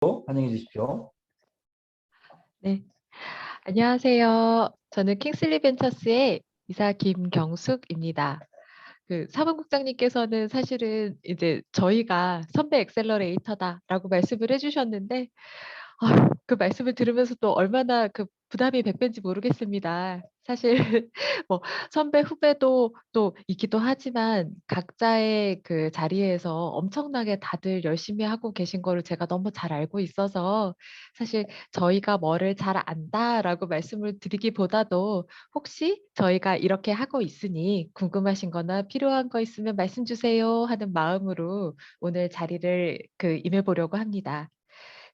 환영해 주십시오. 네. 안녕하세요. 저는 킹슬리 벤처스의 이사 김경숙입니다. 사무국장님께서는 사실은 이제 저희가 "선배 엑셀러레이터다."라고 말씀을 해 주셨는데 그 말씀을 들으면서도 얼마나 부담이 100 배인지 모르겠습니다. 사실 뭐 선배 후배도 또 있기도 하지만 각자의 그 자리에서 엄청나게 다들 열심히 하고 계신 거를 제가 너무 잘 알고 있어서 사실 "저희가 뭐를 잘 안다."라고 말씀을 드리기보다도 "혹시 저희가 이렇게 하고 있으니 궁금하신 거나 필요한 거 있으면 말씀 주세요." 하는 마음으로 오늘 자리를 임해 보려고 합니다.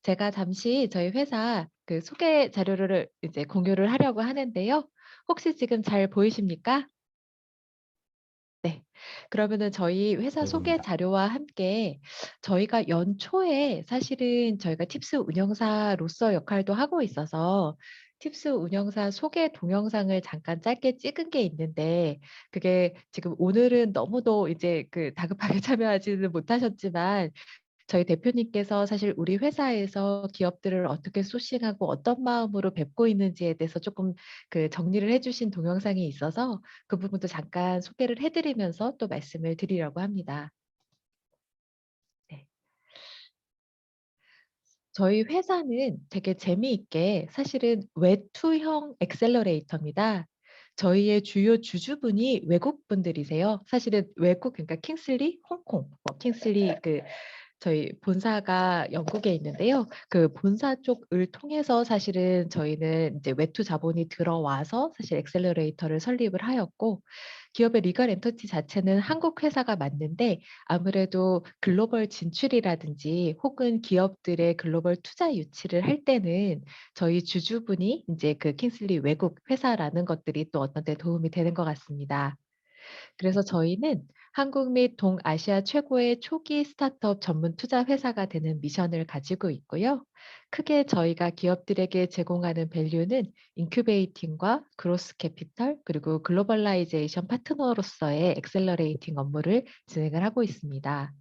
제가 잠시 저희 회사 소개 자료를 이제 공유를 하려고 하는데요. 혹시 지금 잘 보이십니까? 네. 그러면은 저희 회사 잘 소개 보입니다. 자료와 함께 저희가 연초에 사실은 저희가 팁스 운영사로서 역할도 하고 있어서 팁스 운영사 소개 동영상을 잠깐 짧게 찍은 게 있는데 그게 지금 오늘은 너무도 이제 다급하게 참여하지는 못하셨지만 저희 대표님께서 사실 우리 회사에서 기업들을 어떻게 소싱하고 어떤 마음으로 뵙고 있는지에 대해서 조금 정리를 해 주신 동영상이 있어서 그 부분도 잠깐 소개를 해 드리면서 또 말씀을 드리려고 합니다. 네. 저희 회사는 되게 재미있게 사실은 외투형 액셀러레이터입니다. 저희의 주요 주주분이 외국 분들이세요. 사실은 외국 그러니까 킹슬리 홍콩 킹슬리 저희 본사가 영국에 있는데요. 그 본사 쪽을 통해서 사실은 저희는 이제 외투 자본이 들어와서 사실 액셀러레이터를 설립을 하였고 기업의 리걸 엔티티 자체는 한국 회사가 맞는데 아무래도 글로벌 진출이라든지 혹은 기업들의 글로벌 투자 유치를 할 때는 저희 주주분이 인제 킹슬리 외국 회사라는 것들이 또 어떤 때 도움이 되는 것 같습니다. 그래서 저희는 한국 및 동아시아 최고의 초기 스타트업 전문 투자 회사가 되는 미션을 가지고 있고요. 크게 저희가 기업들에게 제공하는 밸류는 인큐베이팅과 그로스 캐피털 그리고 글로벌라이제이션 파트너로서의 액셀러레이팅 업무를 진행을 하고 있습니다.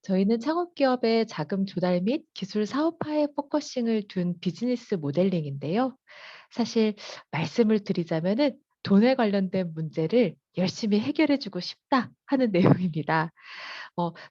저희는 창업 기업의 자금 조달 및 기술 사업화에 포커싱을 둔 비즈니스 모델링인데요. 사실 말씀을 드리자면은 '돈에 관련된 문제를 열심히 해결해 주고 싶다.' 하는 내용입니다.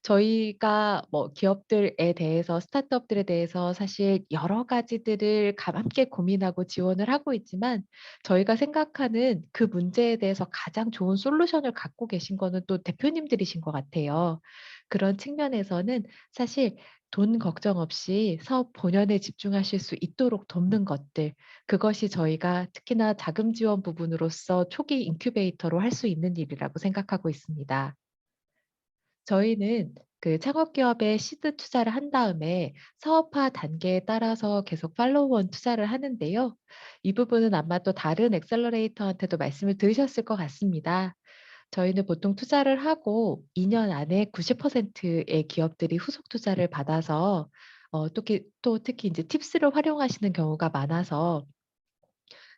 저희가 기업들에 대해서 스타트업들에 대해서 사실 여러 가지들을 함께 고민하고 지원을 하고 있지만 저희가 생각하는 그 문제에 대해서 가장 좋은 솔루션을 갖고 계신 거는 또 대표님들이신 것 같아요. 그런 측면에서는 사실 돈 걱정 없이 사업 본연에 집중하실 수 있도록 돕는 것들 그것이 저희가 특히나 자금 지원 부분으로서 초기 인큐베이터로 할 수 있는 일이라고 생각하고 있습니다. 저희는 창업 기업에 시드 투자를 한 다음에 사업화 단계에 따라서 계속 팔로우 온 투자를 하는데요. 이 부분은 아마 또 다른 액셀러레이터한테도 말씀을 들으셨을 것 같습니다. 저희는 보통 투자를 하고 2년 안에 90%의 기업들이 후속 투자를 받아서 또 특히 인제 팁스를 활용하시는 경우가 많아서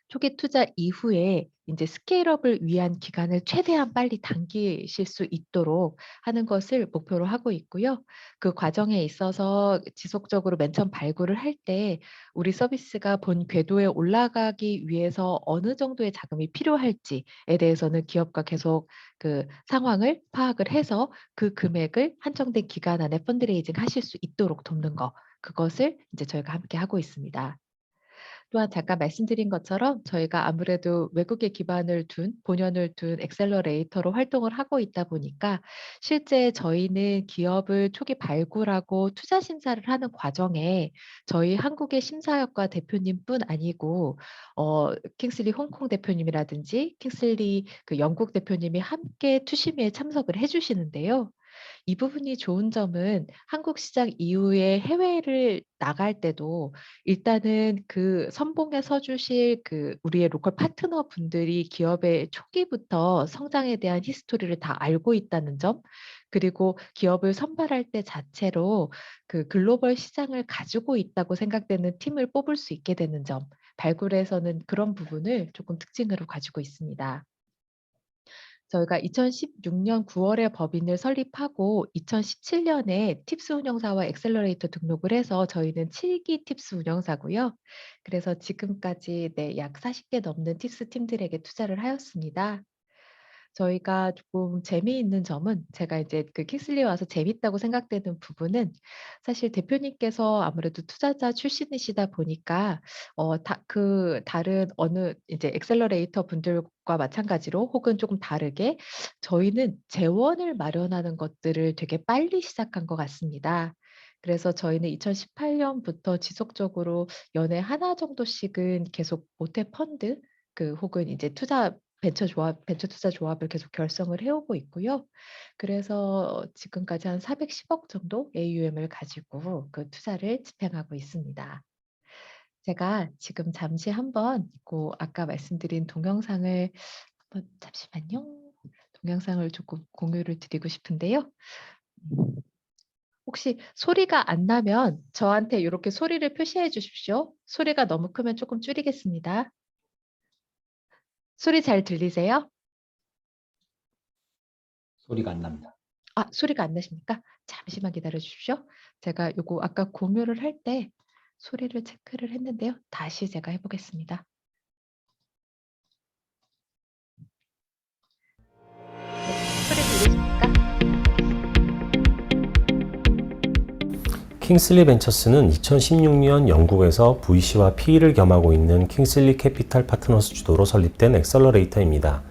초기 투자 이후에 인제 스케일업을 위한 기간을 최대한 빨리 당기실 수 있도록 하는 것을 목표로 하고 있고요. 그 과정에 있어서 지속적으로 맨 처음 발굴을 할 때 우리 서비스가 본 궤도에 올라가기 위해서 어느 정도의 자금이 필요할지에 대해서는 기업과 계속 상황을 파악을 해서 그 금액을 한정된 기간 안에 펀드레이징 하실 수 있도록 돕는 거 그것을 인제 저희가 함께 하고 있습니다. 또한 잠깐 말씀드린 것처럼 저희가 아무래도 외국에 기반을 둔 본연을 둔 액셀러레이터로 활동을 하고 있다 보니까 실제 저희는 기업을 초기 발굴하고 투자 심사를 하는 과정에 저희 한국의 심사역과 대표님뿐 아니고 킹슬리 홍콩 대표님이라든지 킹슬리 영국 대표님이 함께 투심에 참석을 해 주시는데요. 이 부분이 좋은 점은 한국 시장 이후에 해외를 나갈 때도 일단은 선봉에 서 주실 우리의 로컬 파트너 분들이 기업의 초기부터 성장에 대한 히스토리를 다 알고 있다는 점, 그리고 기업을 선발할 때 자체로 글로벌 시장을 가지고 있다고 생각되는 팀을 뽑을 수 있게 되는 점, 발굴에서는 그런 부분을 조금 특징으로 가지고 있습니다. 저희가 2016년 9월에 법인을 설립하고 2017년에 팁스 운영사와 엑셀러레이터 등록을 해서 저희는 7기 팁스 운영사고요. 그래서 지금까지 네 약 40개 넘는 팁스 팀들에게 투자를 하였습니다. 저희가 조금 재미있는 점은 제가 이제 그 킹슬리에 와서 재밌다고 생각되는 부분은 사실 대표님께서 아무래도 투자자 출신이시다 보니까 다른 어느 이제 액셀러레이터 분들과 마찬가지로 혹은 조금 다르게 저희는 재원을 마련하는 것들을 되게 빨리 시작한 것 같습니다. 그래서 저희는 2018 년부터 지속적으로 연에 하나 정도씩은 계속 모태 펀드 혹은 이제 벤처 투자 조합을 계속 결성을 해 오고 있고요. 그래서 지금까지 한 410억 정도 AUM을 가지고 그 투자를 집행하고 있습니다. 제가 지금 잠시 한번 아까 말씀드린 동영상을 한번 잠시만요. 동영상을 조금 공유를 드리고 싶은데요. 음. 혹시 소리가 안 나면 저한테 요렇게 소리를 표시해 주십시오. 소리가 너무 크면 쪼끔 줄이겠습니다. 소리 잘 들리세요? 소리가 안 납니다. 소리가 안 나십니까? 잠시만 기다려 주십시오. 제가 요거 아까 공유를 할 때 소리를 체크를 했는데요. 다시 제가 해 보겠습니다. 소리 들리십니까? 킹슬리 벤처스는 2016년 영국에서 VC와 PE를 겸하고 있는 킹슬리 캐피탈 파트너스 주도로 설립된 엑셀러레이터입니다.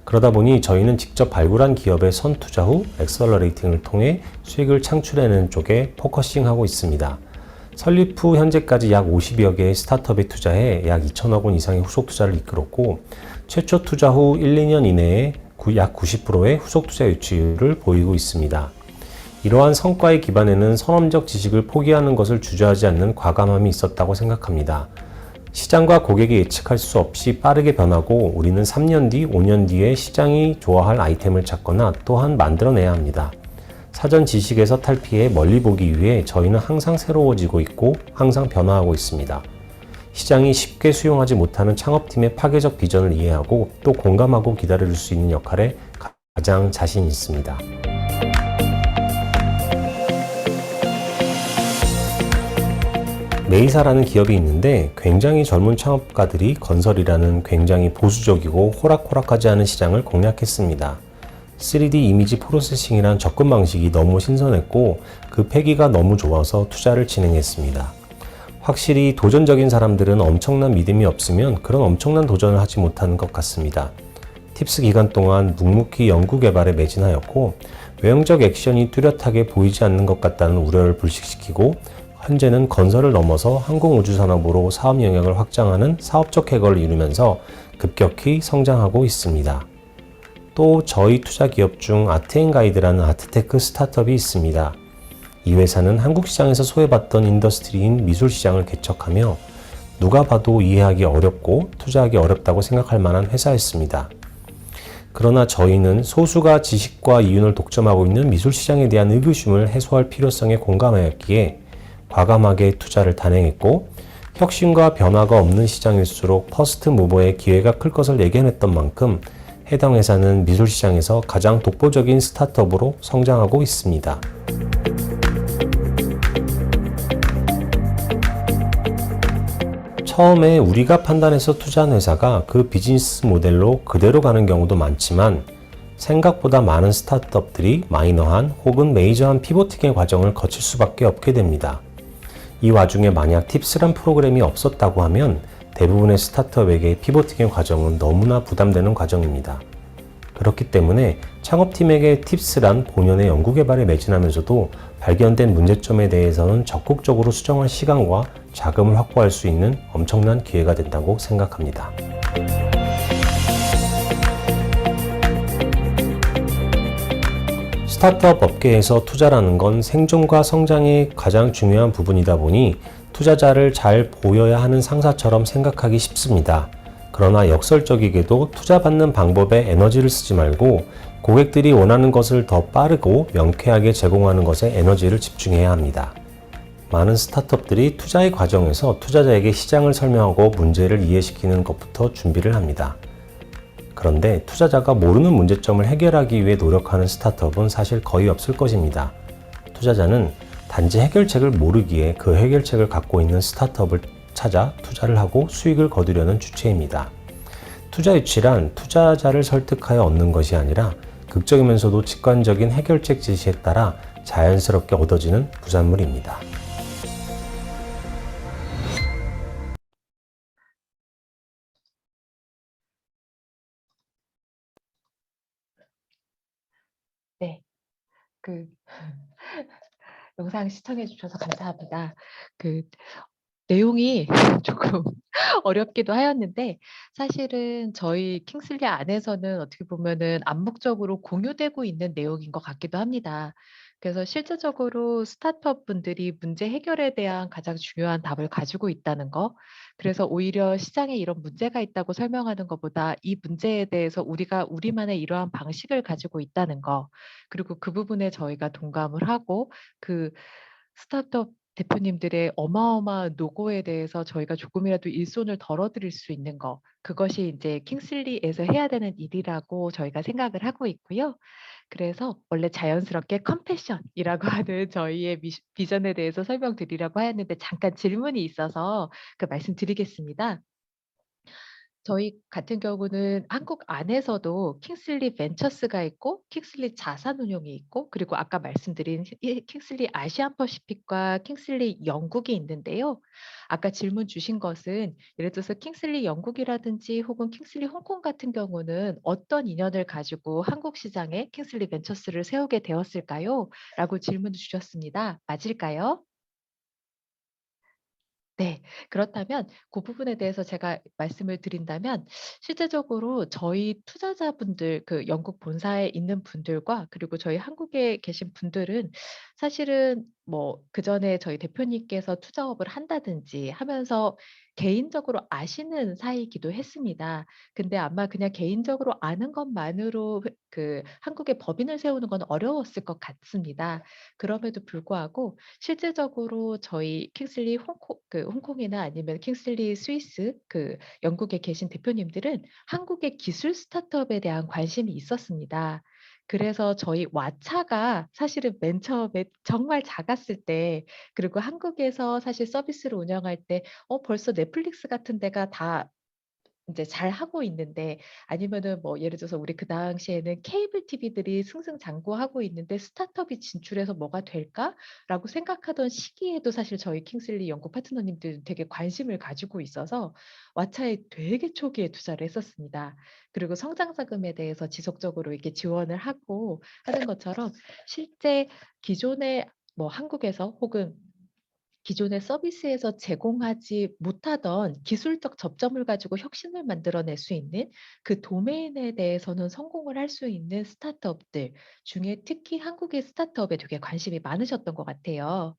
그러다 보니 저희는 직접 발굴한 기업의 선투자 후 엑셀러레이팅을 통해 수익을 창출해내는 쪽에 포커싱하고 있습니다. 설립 후 현재까지 약 50여 개의 스타트업에 투자해 약 2천억 원 이상의 후속 투자를 이끌었고, 최초 투자 후 1, 2년 이내에 약 90%의 후속 투자 유치율을 보이고 있습니다. 이러한 성과에 기반에는 선험적 지식을 포기하는 것을 주저하지 않는 과감함이 있었다고 생각합니다. 시장과 고객이 예측할 수 없이 빠르게 변하고 우리는 3년 뒤, 5년 뒤에 시장이 좋아할 아이템을 찾거나 또한 만들어내야 합니다. 사전 지식에서 탈피해 멀리 보기 위해 저희는 항상 새로워지고 있고 항상 변화하고 있습니다. 시장이 쉽게 수용하지 못하는 창업팀의 파괴적 비전을 이해하고 또 공감하고 기다려줄 수 있는 역할에 가장 자신 있습니다. 메이사라는 기업이 있는데 굉장히 젊은 창업가들이 건설이라는 굉장히 보수적이고 호락호락하지 않은 시장을 공략했습니다. 3D 이미지 프로세싱이란 접근 방식이 너무 신선했고 그 패기가 너무 좋아서 투자를 진행했습니다. 확실히 도전적인 사람들은 엄청난 믿음이 없으면 그런 엄청난 도전을 하지 못하는 것 같습니다. 팁스 기간 동안 묵묵히 연구개발에 매진하였고 외형적 액션이 뚜렷하게 보이지 않는 것 같다는 우려를 불식시키고 현재는 건설을 넘어서 항공우주산업으로 사업 영역을 확장하는 사업적 쾌거를 이루면서 급격히 성장하고 있습니다. 또 저희 투자 기업 중 아트앤가이드라는 아트테크 스타트업이 있습니다. 이 회사는 한국 시장에서 소외받던 인더스트리인 미술 시장을 개척하며 누가 봐도 이해하기 어렵고 투자하기 어렵다고 생각할 만한 회사였습니다. 그러나 저희는 소수가 지식과 이윤을 독점하고 있는 미술 시장에 대한 의구심을 해소할 필요성에 공감하였기에 과감하게 투자를 단행했고 혁신과 변화가 없는 시장일수록 퍼스트 무버의 기회가 클 것을 예견했던 만큼 해당 회사는 미술 시장에서 가장 독보적인 스타트업으로 성장하고 있습니다. 처음에 우리가 판단해서 투자한 회사가 그 비즈니스 모델로 그대로 가는 경우도 많지만 생각보다 많은 스타트업들이 마이너한 혹은 메이저한 피보팅의 과정을 거칠 수밖에 없게 됩니다. 이 와중에 만약 팁스란 프로그램이 없었다고 하면 대부분의 스타트업에게 피보팅의 과정은 너무나 부담되는 과정입니다. 그렇기 때문에 창업팀에게 팁스란 본연의 연구개발에 매진하면서도 발견된 문제점에 대해서는 적극적으로 수정할 시간과 자금을 확보할 수 있는 엄청난 기회가 된다고 생각합니다. 스타트업 업계에서 투자라는 건 생존과 성장이 가장 중요한 부분이다 보니 투자자를 잘 보여야 하는 상사처럼 생각하기 쉽습니다. 그러나 역설적이게도 투자받는 방법에 에너지를 쓰지 말고 고객들이 원하는 것을 더 빠르고 명쾌하게 제공하는 것에 에너지를 집중해야 합니다. 많은 스타트업들이 투자의 과정에서 투자자에게 시장을 설명하고 문제를 이해시키는 것부터 준비를 합니다. 그런데 투자자가 모르는 문제점을 해결하기 위해 노력하는 스타트업은 사실 거의 없을 것입니다. 투자자는 단지 해결책을 모르기에 그 해결책을 갖고 있는 스타트업을 찾아 투자를 하고 수익을 거두려는 주체입니다. 투자 유치란 투자자를 설득하여 얻는 것이 아니라 극적이면서도 직관적인 해결책 제시에 따라 자연스럽게 얻어지는 부산물입니다. 네. 그 영상 시청해 주셔서 감사합니다. 그 내용이 조금 어렵기도 하였는데 사실은 저희 킹슬리 안에서는 어떻게 보면은 암묵적으로 공유되고 있는 내용인 것 같기도 합니다. 그래서 실질적으로 스타트업 분들이 문제 해결에 대한 가장 중요한 답을 가지고 있다는 거, 그래서 오히려 시장에 이런 문제가 있다고 설명하는 것보다 이 문제에 대해서 우리가 우리만의 이러한 방식을 가지고 있다는 거, 그리고 그 부분에 저희가 동감을 하고 그 스타트업 대표님들의 어마어마한 노고에 대해서 저희가 조금이라도 일손을 덜어드릴 수 있는 거, 그것이 인제 킹슬리에서 해야 되는 일이라고 저희가 생각을 하고 있고요. 그래서 원래 자연스럽게 컴패션이라고 하는 저희의 비전에 대해서 설명드리려고 하였는데 잠깐 질문이 있어서 그 말씀드리겠습니다. 저희 같은 경우는 한국 안에서도 킹슬리 벤처스가 있고 킹슬리 자산운용이 있고 그리고 아까 말씀드린 킹슬리 아시안 퍼시픽과 킹슬리 영국이 있는데요. 아까 질문 주신 것은 예를 들어서 킹슬리 영국이라든지 혹은 킹슬리 홍콩 같은 경우는 어떤 인연을 가지고 한국 시장에 킹슬리 벤처스를 세우게 되었을까요? 라고 질문을 주셨습니다. 맞을까요? 네. 그렇다면 그 부분에 대해서 제가 말씀을 드린다면 실제적으로 저희 투자자분들 그 영국 본사에 있는 분들과 그리고 저희 한국에 계신 분들은 사실은 뭐 그전에 저희 대표님께서 투자업을 한다든지 하면서 개인적으로 아시는 사이이기도 했습니다. 근데 아마 그냥 개인적으로 아는 것만으로 그 한국에 법인을 세우는 건 어려웠을 것 같습니다. 그럼에도 불구하고 실질적으로 저희 킹슬리 홍콩이나 아니면 킹슬리 스위스 그 영국에 계신 대표님들은 한국의 기술 스타트업에 대한 관심이 있었습니다. 그래서 저희 왓차가 사실은 맨 처음에 정말 작았을 때 그리고 한국에서 사실 서비스를 운영할 때 벌써 넷플릭스 같은 데가 다 인제 잘하고 있는데 아니면은 뭐 예를 들어서 우리 그 당시에는 케이블 TV들이 승승장구하고 있는데 '스타트업이 진출해서 뭐가 될까?'라고 생각하던 시기에도 사실 저희 킹슬리 연구 파트너님들은 되게 관심을 가지고 있어서 왓챠에 되게 초기에 투자를 했었습니다. 그리고 성장 자금에 대해서 지속적으로 이렇게 지원을 하고 하는 것처럼 실제 기존의 뭐 한국에서 혹은 기존의 서비스에서 제공하지 못하던 기술적 접점을 가지고 혁신을 만들어낼 수 있는 그 도메인에 대해서는 성공을 할 수 있는 스타트업들 중에 특히 한국의 스타트업에 되게 관심이 많으셨던 것 같아요.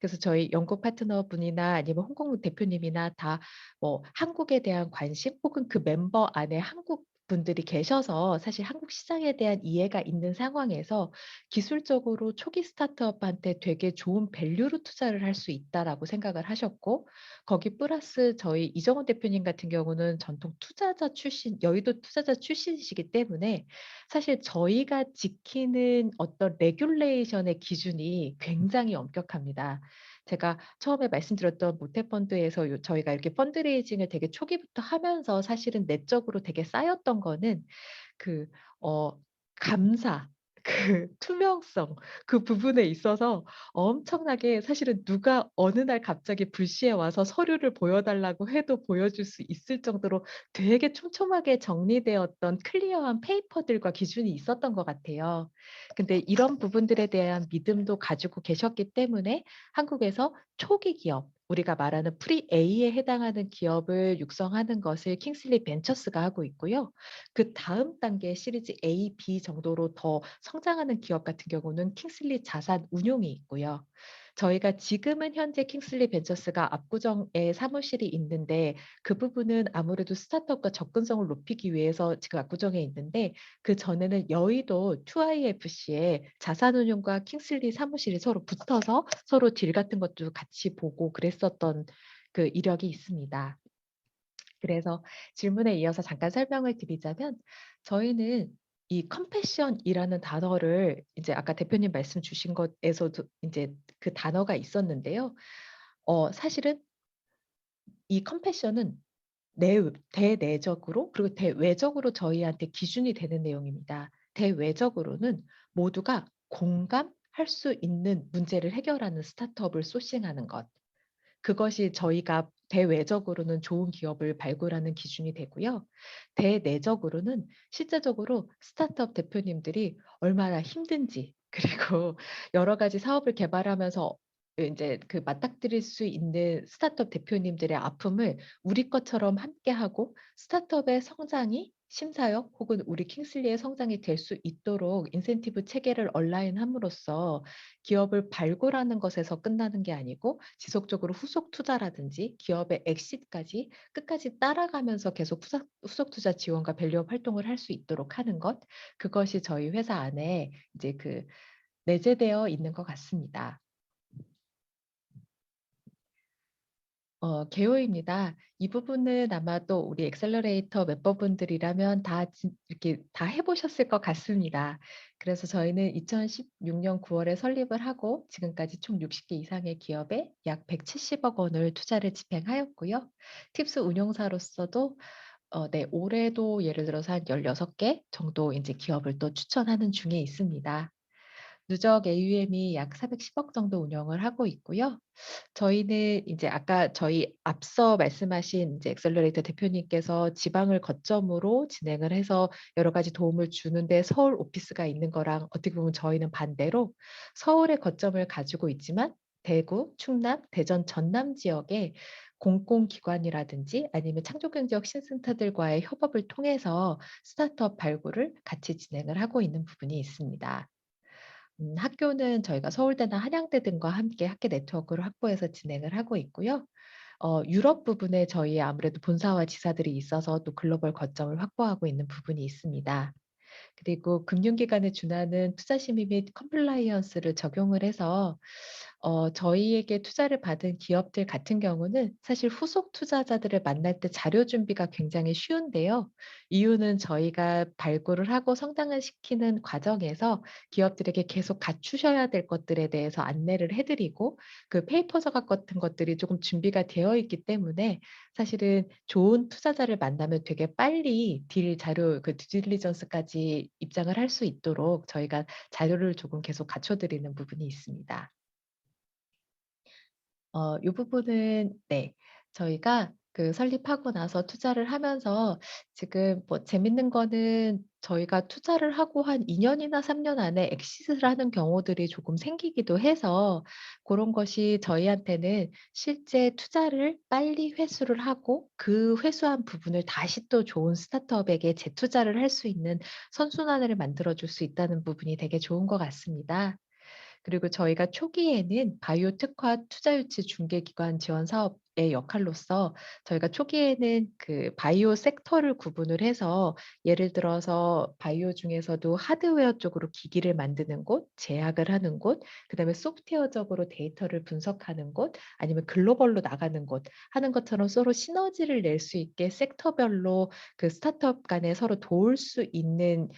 그래서 저희 영국 파트너분이나 아니면 홍콩 대표님이나 다 뭐 한국에 대한 관심 혹은 그 멤버 안에 한국 분들이 계셔서 사실 한국 시장에 대한 이해가 있는 상황에서 기술적으로 초기 스타트업한테 되게 좋은 밸류로 투자를 할 수 있다라고 생각을 하셨고 거기 플러스 저희 이정훈 대표님 같은 경우는 전통 투자자 출신 여의도 투자자 출신이시기 때문에 사실 저희가 지키는 어떤 레귤레이션의 기준이 굉장히 엄격합니다. 제가 처음에 말씀드렸던 모태펀드에서 저희가 이렇게 펀드레이징을 되게 초기부터 하면서 사실은 내적으로 되게 쌓였던 거는 그 어 감사 그 투명성 그 부분에 있어서 엄청나게 사실은 누가 어느 날 갑자기 불시에 와서 서류를 보여 달라고 해도 보여줄 수 있을 정도로 되게 촘촘하게 정리되었던 클리어한 페이퍼들과 기준이 있었던 것 같아요. 근데 이런 부분들에 대한 믿음도 가지고 계셨기 때문에 한국에서 초기 기업 우리가 말하는 프리 A에 해당하는 기업을 육성하는 것을 킹슬리 벤처스가 하고 있고요. 그다음 단계 시리즈 A, B 정도로 더 성장하는 기업 같은 경우는 킹슬리 자산운용이 있고요. 저희가 지금은 현재 킹슬리 벤처스가 압구정에 사무실이 있는데 그 부분은 아무래도 스타트업과 접근성을 높이기 위해서 지금 압구정에 있는데 그전에는 여의도 2IFC에 자산운용과 킹슬리 사무실이 서로 붙어서 서로 딜 같은 것도 같이 보고 그랬었던 그 이력이 있습니다. 그래서 질문에 이어서 잠깐 설명을 드리자면 저희는 이 컴패션이라는 단어를 이제 아까 대표님 말씀 주신 것에서도 인제 그 단어가 있었는데요. 사실은 이 컴패션은 대내적으로 그리고 대외적으로 저희한테 기준이 되는 내용입니다. 대외적으로는 모두가 공감할 수 있는 문제를 해결하는 스타트업을 소싱하는 것. 그것이 저희가 대외적으로는 좋은 기업을 발굴하는 기준이 되고요. 대내적으로는 실제적으로 스타트업 대표님들이 얼마나 힘든지 그리고 여러 가지 사업을 개발하면서 인제 그 맞닥뜨릴 수 있는 스타트업 대표님들의 아픔을 우리 것처럼 함께하고 스타트업의 성장이 심사역 혹은 우리 킹슬리의 성장이 될 수 있도록 인센티브 체계를 얼라인함으로써 기업을 발굴하는 것에서 끝나는 게 아니고 지속적으로 후속 투자라든지 기업의 엑시트까지 끝까지 따라가면서 계속 후속 투자 지원과 밸류업 활동을 할 수 있도록 하는 것, 그것이 저희 회사 안에 이제 내재되어 있는 것 같습니다. 개요입니다. 이 부분은 아마 또 우리 엑셀러레이터 멤버분들이라면 다 이렇게 다 해 보셨을 것 같습니다. 그래서 저희는 2016년 9 월에 설립을 하고 지금까지 총 60개 이상의 기업에 약 170억 원을 투자를 집행하였고요. 팁스 운용사로서도 네, 올해도 예를 들어서 한 16개 정도 인제 기업을 또 추천하는 중에 있습니다. 누적 AUM이 약 410억 정도 운영을 하고 있고요. 저희는 이제 아까 저희 앞서 말씀하신 이제 엑셀러레이터 대표님께서 지방을 거점으로 진행을 해서 여러 가지 도움을 주는데 서울 오피스가 있는 거랑 어떻게 보면 저희는 반대로 서울의 거점을 가지고 있지만 대구, 충남, 대전, 전남 지역에 공공기관이라든지 아니면 창조경제학 신센터들과의 협업을 통해서 스타트업 발굴을 같이 진행을 하고 있는 부분이 있습니다. 학교는 저희가 서울대나 한양대 등과 함께 학계 네트워크를 확보해서 진행을 하고 있고요. 유럽 부분에 저희의 아무래도 본사와 지사들이 있어서 또 글로벌 거점을 확보하고 있는 부분이 있습니다. 그리고 금융기관에 준하는 투자 심의 및 컴플라이언스를 적용을 해서 저희에게 투자를 받은 기업들 같은 경우는 사실 후속 투자자들을 만날 때 자료 준비가 굉장히 쉬운데요. 이유는 저희가 발굴을 하고 성장을 시키는 과정에서 기업들에게 계속 갖추셔야 될 것들에 대해서 안내를 해 드리고 그 페이퍼 자각 같은 것들이 조금 준비가 되어 있기 때문에 사실은 좋은 투자자를 만나면 되게 빨리 딜 자료 듀 딜리전스까지 입장을 할 수 있도록 저희가 자료를 조금 계속 갖춰 드리는 부분이 있습니다. 요 부분은 네. 저희가 설립하고 나서 투자를 하면서 지금 뭐 재밌는 거는 저희가 투자를 하고 한 2 년이나 3년 안에 엑시트를 하는 경우들이 조금 생기기도 해서 고런 것이 저희한테는 실제 투자를 빨리 회수를 하고 그 회수한 부분을 다시 또 좋은 스타트업에게 재투자를 할 수 있는 선순환을 만들어 줄 수 있다는 부분이 되게 좋은 것 같습니다. 그리고 저희가 초기에는 바이오 특화 투자 유치 중개 기관 지원 사업의 역할로서 저희가 초기에는 바이오 섹터를 구분을 해서 예를 들어서 바이오 중에서도 하드웨어 쪽으로 기기를 만드는 곳, 제약을 하는 곳, 그다음에 소프트웨어적으로 데이터를 분석하는 곳, 아니면 글로벌로 나가는 곳 하는 것처럼 서로 시너지를 낼 수 있게 섹터별로 스타트업 간에 서로 도울 수 있는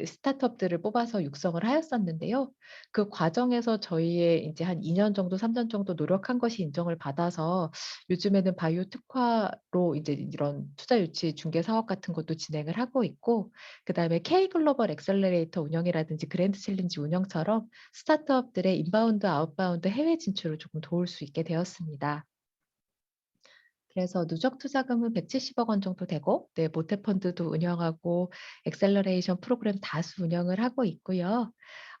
스타트업들을 뽑아서 육성을 하였었는데요. 그 과정에서 저희의 인제 한 2년 정도 3년 정도 노력한 것이 인정을 받아서 요즘에는 바이오 특화로 인제 이런 투자 유치 중개 사업 같은 것도 진행을 하고 있고 그다음에 K 글로벌 액셀러레이터 운영이라든지 그랜드 챌린지 운영처럼 스타트업들의 인바운드 아웃바운드 해외 진출을 조금 도울 수 있게 되었습니다. 그래서 누적 투자금은 170억 원 정도 되고 네, 모태 펀드도 운영하고 액셀러레이션 프로그램 다수 운영을 하고 있고요.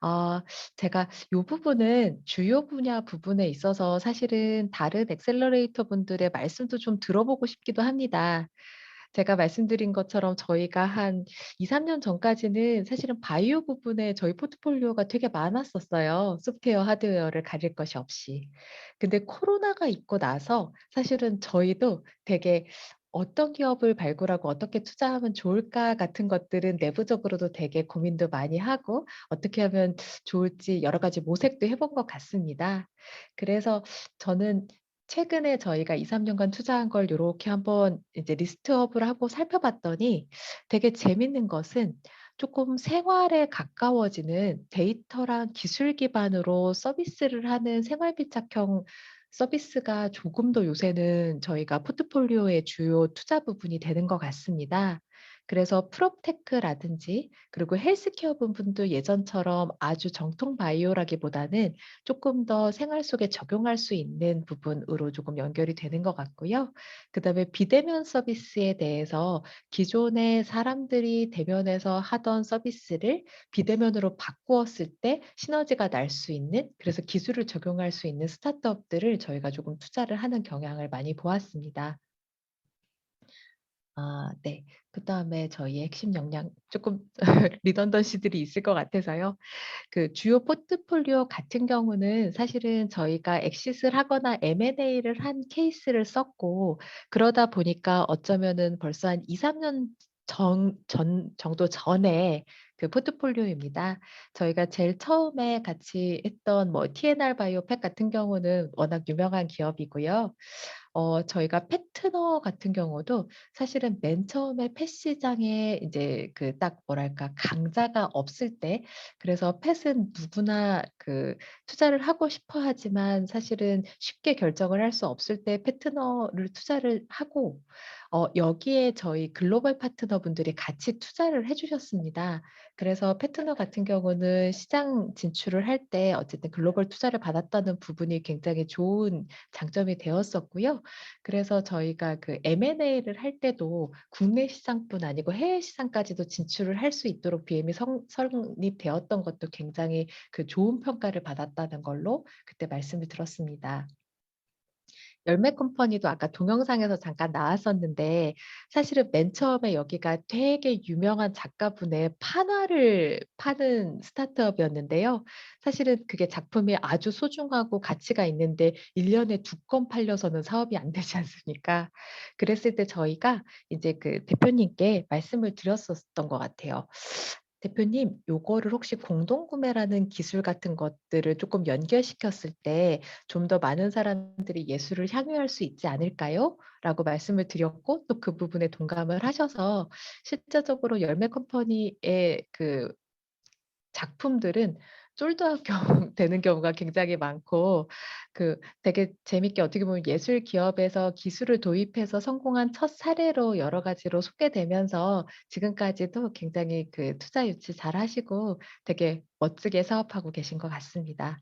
어 제가 요 부분은 주요 분야 부분에 있어서 사실은 다른 액셀러레이터 분들의 말씀도 좀 들어보고 싶기도 합니다. 제가 말씀드린 것처럼 저희가 한 2-3년 전까지는 사실은 바이오 부분에 저희 포트폴리오가 되게 많았었어요, 소프트웨어, 하드웨어를 가릴 것이 없이. 근데 코로나가 있고 나서 사실은 저희도 되게 '어떤 기업을 발굴하고 어떻게 투자하면 좋을까?' 같은 것들은 내부적으로도 되게 고민도 많이 하고 어떻게 하면 좋을지 여러 가지 모색도 해본 것 같습니다. 그래서 저는 최근에 저희가 2-3 년간 투자한 걸 요렇게 한번 이제 리스트업을 하고 살펴봤더니 되게 재밌는 것은 쪼끔 생활에 가까워지는 데이터랑 기술 기반으로 서비스를 하는 생활 밀착형 서비스가 조금 더 요새는 저희가 포트폴리오의 주요 투자 부분이 되는 것 같습니다. 그래서 프롭테크라든지 그리고 헬스케어 부분도 예전처럼 아주 정통 바이오라기보다는 쪼끔 더 생활 속에 적용할 수 있는 부분으로 조금 연결이 되는 것 같고요. 그다음에 비대면 서비스에 대해서 기존에 사람들이 대면에서 하던 서비스를 비대면으로 바꾸었을 때 시너지가 날 수 있는, 그래서 기술을 적용할 수 있는 스타트업들을 저희가 조금 투자를 하는 경향을 많이 보았습니다. 네. 그다음에 저희의 핵심 역량 쪼끔 리던던시들이 있을 것 같아서요. 그 주요 포트폴리오 같은 경우는 사실은 저희가 exit을 하거나 M&A를 한 케이스를 썼고, 그러다 보니까 어쩌면은 벌써 한 2-3년 정도 전에 그 포트폴리오입니다. 저희가 제일 처음에 같이 했던 뭐 TNR 바이오팩 같은 경우는 워낙 유명한 기업이고요. 저희가 페트너 같은 경우도 사실은 맨 처음에 펫 시장에 이제 그 딱 뭐랄까 강자가 없을 때, 그래서 펫은 누구나 그 투자를 하고 싶어 하지만 사실은 쉽게 결정을 할 수 없을 때 페트너를 투자를 하고, 여기에 저희 글로벌 파트너분들이 같이 투자를 해 주셨습니다. 그래서 페트너 같은 경우는 시장 진출을 할 때 어쨌든 글로벌 투자를 받았다는 부분이 굉장히 좋은 장점이 되었었고요. 그래서 저희가 그 M&A를 할 때도 국내 시장뿐 아니고 해외 시장까지도 진출을 할 수 있도록 BM이 성립되었던 것도 굉장히 그 좋은 평가를 받았다는 걸로 그때 말씀을 들었습니다. 열매 컴퍼니도 아까 동영상에서 잠깐 나왔었는데 사실은 맨 처음에 여기가 되게 유명한 작가분의 판화를 파는 스타트업이었는데요. 사실은 그게 작품이 아주 소중하고 가치가 있는데 1 년에 2건 팔려서는 사업이 안 되지 않습니까? 그랬을 때 저희가 이제 그 대표님께 말씀을 드렸었던 것 같아요. "대표님, 요거를 혹시 공동구매라는 기술 같은 것들을 쪼끔 연결시켰을 때 좀 더 많은 사람들이 예술을 향유할 수 있지 않을까요?" 라고 말씀을 드렸고, 또 그 부분에 동감을 하셔서 실제적으로 열매 컴퍼니의 그 작품들은 솔드아웃 경우 되는 경우가 굉장히 많고, 그 되게 재밌게 어떻게 보면 예술 기업에서 기술을 도입해서 성공한 첫 사례로 여러 가지로 소개되면서 지금까지도 굉장히 그 투자 유치 잘하시고 되게 멋지게 사업하고 계신 것 같습니다.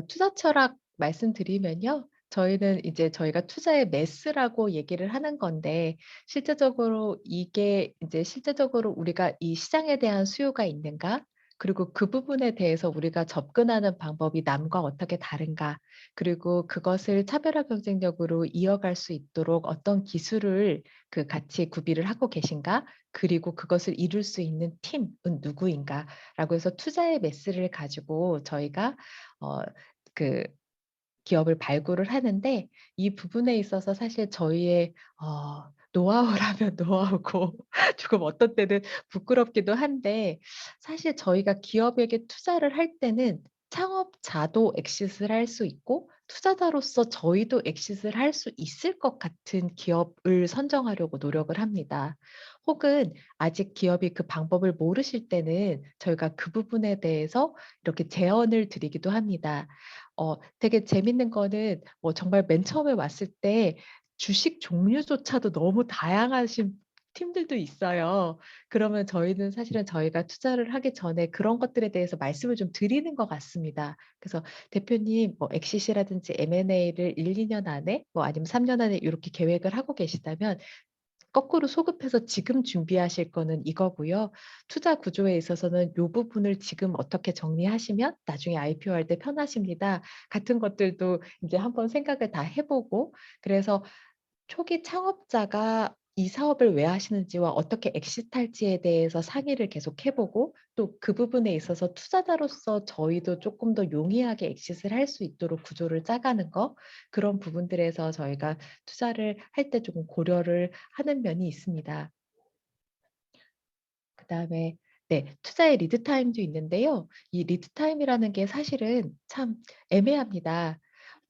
투자 철학 말씀드리면요. 저희는 이제 저희가 투자의 매스라고 얘기를 하는 건데, 실제적으로 이게 이제 실제적으로 우리가 이 시장에 대한 수요가 있는가? 그리고 그 부분에 대해서 우리가 접근하는 방법이 남과 어떻게 다른가? 그리고 그것을 차별화 경쟁력으로 이어갈 수 있도록 어떤 기술을 그 같이 구비를 하고 계신가? 그리고 그것을 이룰 수 있는 팀은 누구인가?라고 해서 투자의 매스를 가지고 저희가 어 그 기업을 발굴을 하는데, 이 부분에 있어서 사실 저희의 노하우라면 노하우고 조금 어떤 때는 부끄럽기도 한데, 사실 저희가 기업에게 투자를 할 때는 창업자도 exit을 할 수 있고 투자자로서 저희도 exit을 할 수 있을 것 같은 기업을 선정하려고 노력을 합니다. 혹은 아직 기업이 그 방법을 모르실 때는 저희가 그 부분에 대해서 이렇게 제언을 드리기도 합니다. 되게 재밌는 거는 뭐 정말 맨 처음에 왔을 때 주식 종류조차도 너무 다양하신 팀들도 있어요. 그러면 저희는 사실은 저희가 투자를 하기 전에 그런 것들에 대해서 말씀을 좀 드리는 것 같습니다. 그래서 "대표님, 뭐 exit이라든지 M&A를 1-2년 안에 뭐 아니면 3년 안에 요렇게 계획을 하고 계시다면 거꾸로 소급해서 지금 준비하실 거는 이거고요. 투자 구조에 있어서는 요 부분을 지금 어떻게 정리하시면 나중에 IPO 할 때 편하십니다." 같은 것들도 인제 한번 생각을 다 해 보고, 그래서 초기 창업자가 이 사업을 왜 하시는지와 어떻게 엑시트할지에 대해서 상의를 계속 해 보고, 또 그 부분에 있어서 투자자로서 저희도 쪼끔 더 용이하게 엑시트를 할 수 있도록 구조를 짜 가는 거, 그런 부분들에서 저희가 투자를 할 때 조금 고려를 하는 면이 있습니다. 그다음에 네. 투자의 리드 타임도 있는데요. 이 리드 타임이라는 게 사실은 참 애매합니다.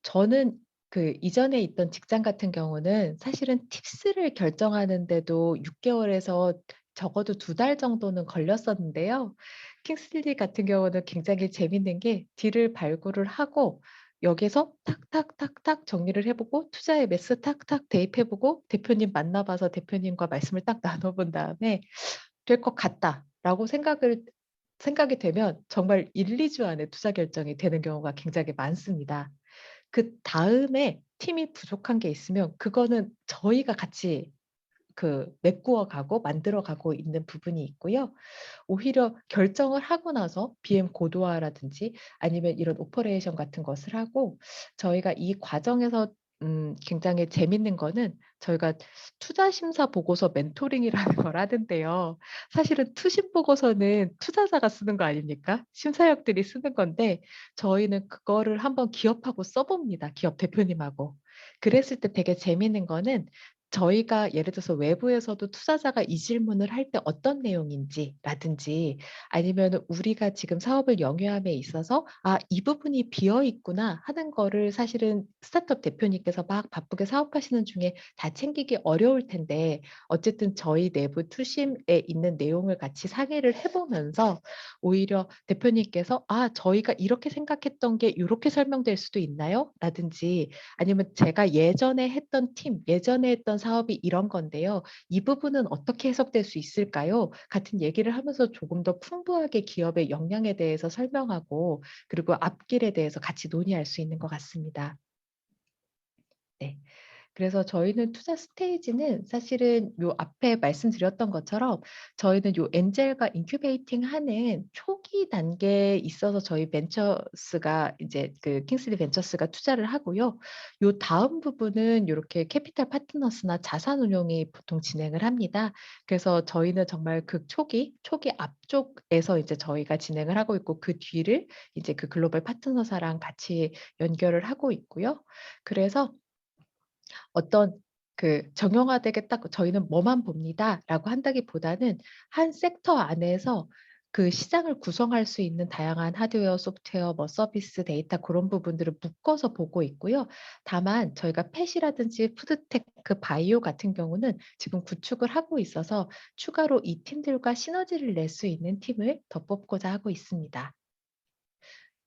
저는 그 이전에 있던 직장 같은 경우는 사실은 팁스를 결정하는데도 6 개월에서 적어도 2달 정도는 걸렸었는데요. 킹슬리 같은 경우는 굉장히 재밌는 게 딜을 발굴을 하고 여기서 탁탁탁탁 정리를 해 보고 투자의 매수 탁탁 대입해 보고 대표님 만나 봐서 대표님과 말씀을 딱 나눠 본 다음에 '될 것 같다.'라고 생각이 되면 정말 1-2주 안에 투자 결정이 되는 경우가 굉장히 많습니다. 그다음에 팀이 부족한 게 있으면 그거는 저희가 같이 메꾸어 가고 만들어 가고 있는 부분이 있고요. 오히려 결정을 하고 나서 BM 고도화라든지 아니면 이런 오퍼레이션 같은 것을 하고 저희가 이 과정에서 굉장히 재밌는 거는 저희가 투자 심사 보고서 멘토링이라는 걸 하는데요. 사실은 투심 보고서는 투자자가 쓰는 거 아닙니까? 심사역들이 쓰는 건데 저희는 그거를 한번 기업하고 써 봅니다, 기업 대표님하고. 그랬을 때 되게 재밌는 거는 저희가 예를 들어서 외부에서도 투자자가 이 질문을 할 때 어떤 내용인지라든지 아니면은 우리가 지금 사업을 영위함에 있어서 '아 이 부분이 비어 있구나.' 하는 거를 사실은 스타트업 대표님께서 막 바쁘게 사업하시는 중에 다 챙기기 어려울 텐데 어쨌든 저희 내부 투심에 있는 내용을 같이 상의를 해 보면서 오히려 대표님께서 "아 저희가 이렇게 생각했던 게 요렇게 설명될 수도 있나요?" 라든지 아니면 "제가 예전에 했던 예전에 했던 사업이 이런 건데요. 이 부분은 어떻게 해석될 수 있을까요?" 같은 얘기를 하면서 조금 더 풍부하게 기업의 역량에 대해서 설명하고 그리고 앞길에 대해서 같이 논의할 수 있는 것 같습니다. 네. 그래서 저희는 투자 스테이지는 사실은 요 앞에 말씀드렸던 것처럼 저희는 요 엔젤과 인큐베이팅 하는 초기 단계에 있어서 저희 벤처스가 이제 킹슬리 벤처스가 투자를 하고요. 요 다음 부분은 요렇게 캐피탈 파트너스나 자산운용이 보통 진행을 합니다. 그래서 저희는 정말 초기 앞쪽에서 이제 저희가 진행을 하고 있고 그 뒤를 이제 글로벌 파트너사랑 같이 연결을 하고 있고요. 그래서 어떤 정형화되게 딱 '저희는 뭐만 봅니다.'라고 한다기보다는 한 섹터 안에서 그 시장을 구성할 수 있는 다양한 하드웨어, 소프트웨어, 뭐 서비스, 데이터 고런 부분들을 묶어서 보고 있고요. 다만 저희가 펫이라든지 푸드테크, 바이오 같은 경우는 지금 구축을 하고 있어서 추가로 이 팀들과 시너지를 낼 수 있는 팀을 더 뽑고자 하고 있습니다.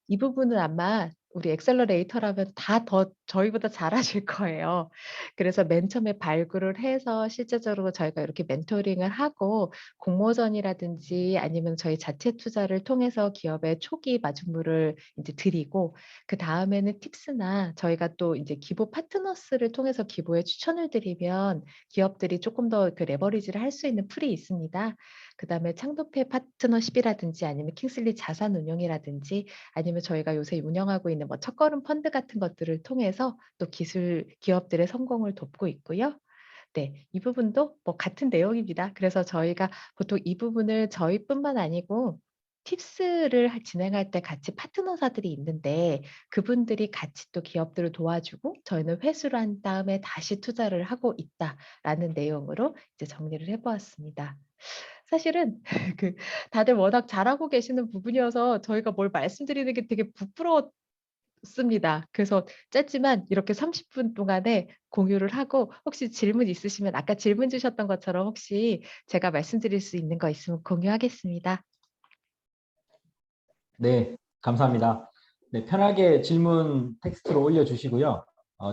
이 부분은 아마 우리 엑셀러레이터라면 다 더 저희보다 잘하실 거예요. 그래서 맨 처음에 발굴을 해서 실제적으로 저희가 이렇게 멘토링을 하고 공모전이라든지 아니면 저희 자체 투자를 통해서 기업의 초기 마중물을 인제 드리고 그다음에는 팁스나 저희가 또 인제 기부 파트너스를 통해서 기부에 추천을 드리면 기업들이 쪼끔 더 레버리지를 할 수 있는 풀이 있습니다. 그다음에 창업회 파트너십이라든지 아니면 킹슬리 자산운용이라든지 아니면 저희가 요새 운영하고 있는 뭐 첫걸음 펀드 같은 것들을 통해서 또 기업들의 성공을 돕고 있고요. 네. 이 부분도 뭐 같은 내용입니다. 그래서 저희가 보통 이 부분을 저희뿐만 아니고 팁스를 진행할 때 같이 파트너사들이 있는데 그분들이 같이 또 기업들을 도와주고 저희는 회수를 한 다음에 다시 투자를 하고 있다라는 내용으로 이제 정리를 해 보았습니다. 사실은 그 다들 워낙 잘하고 계시는 부분이어서 저희가 뭘 말씀드리는 게 되게 부끄럽습니다. 그래서 짧지만 이렇게 30분 동안에 공유를 하고 혹시 질문 있으시면 아까 질문 주셨던 것처럼 혹시 제가 말씀드릴 수 있는 거 있으면 공유하겠습니다. 네, 감사합니다. 네, 편하게 질문 텍스트로 올려주시고요.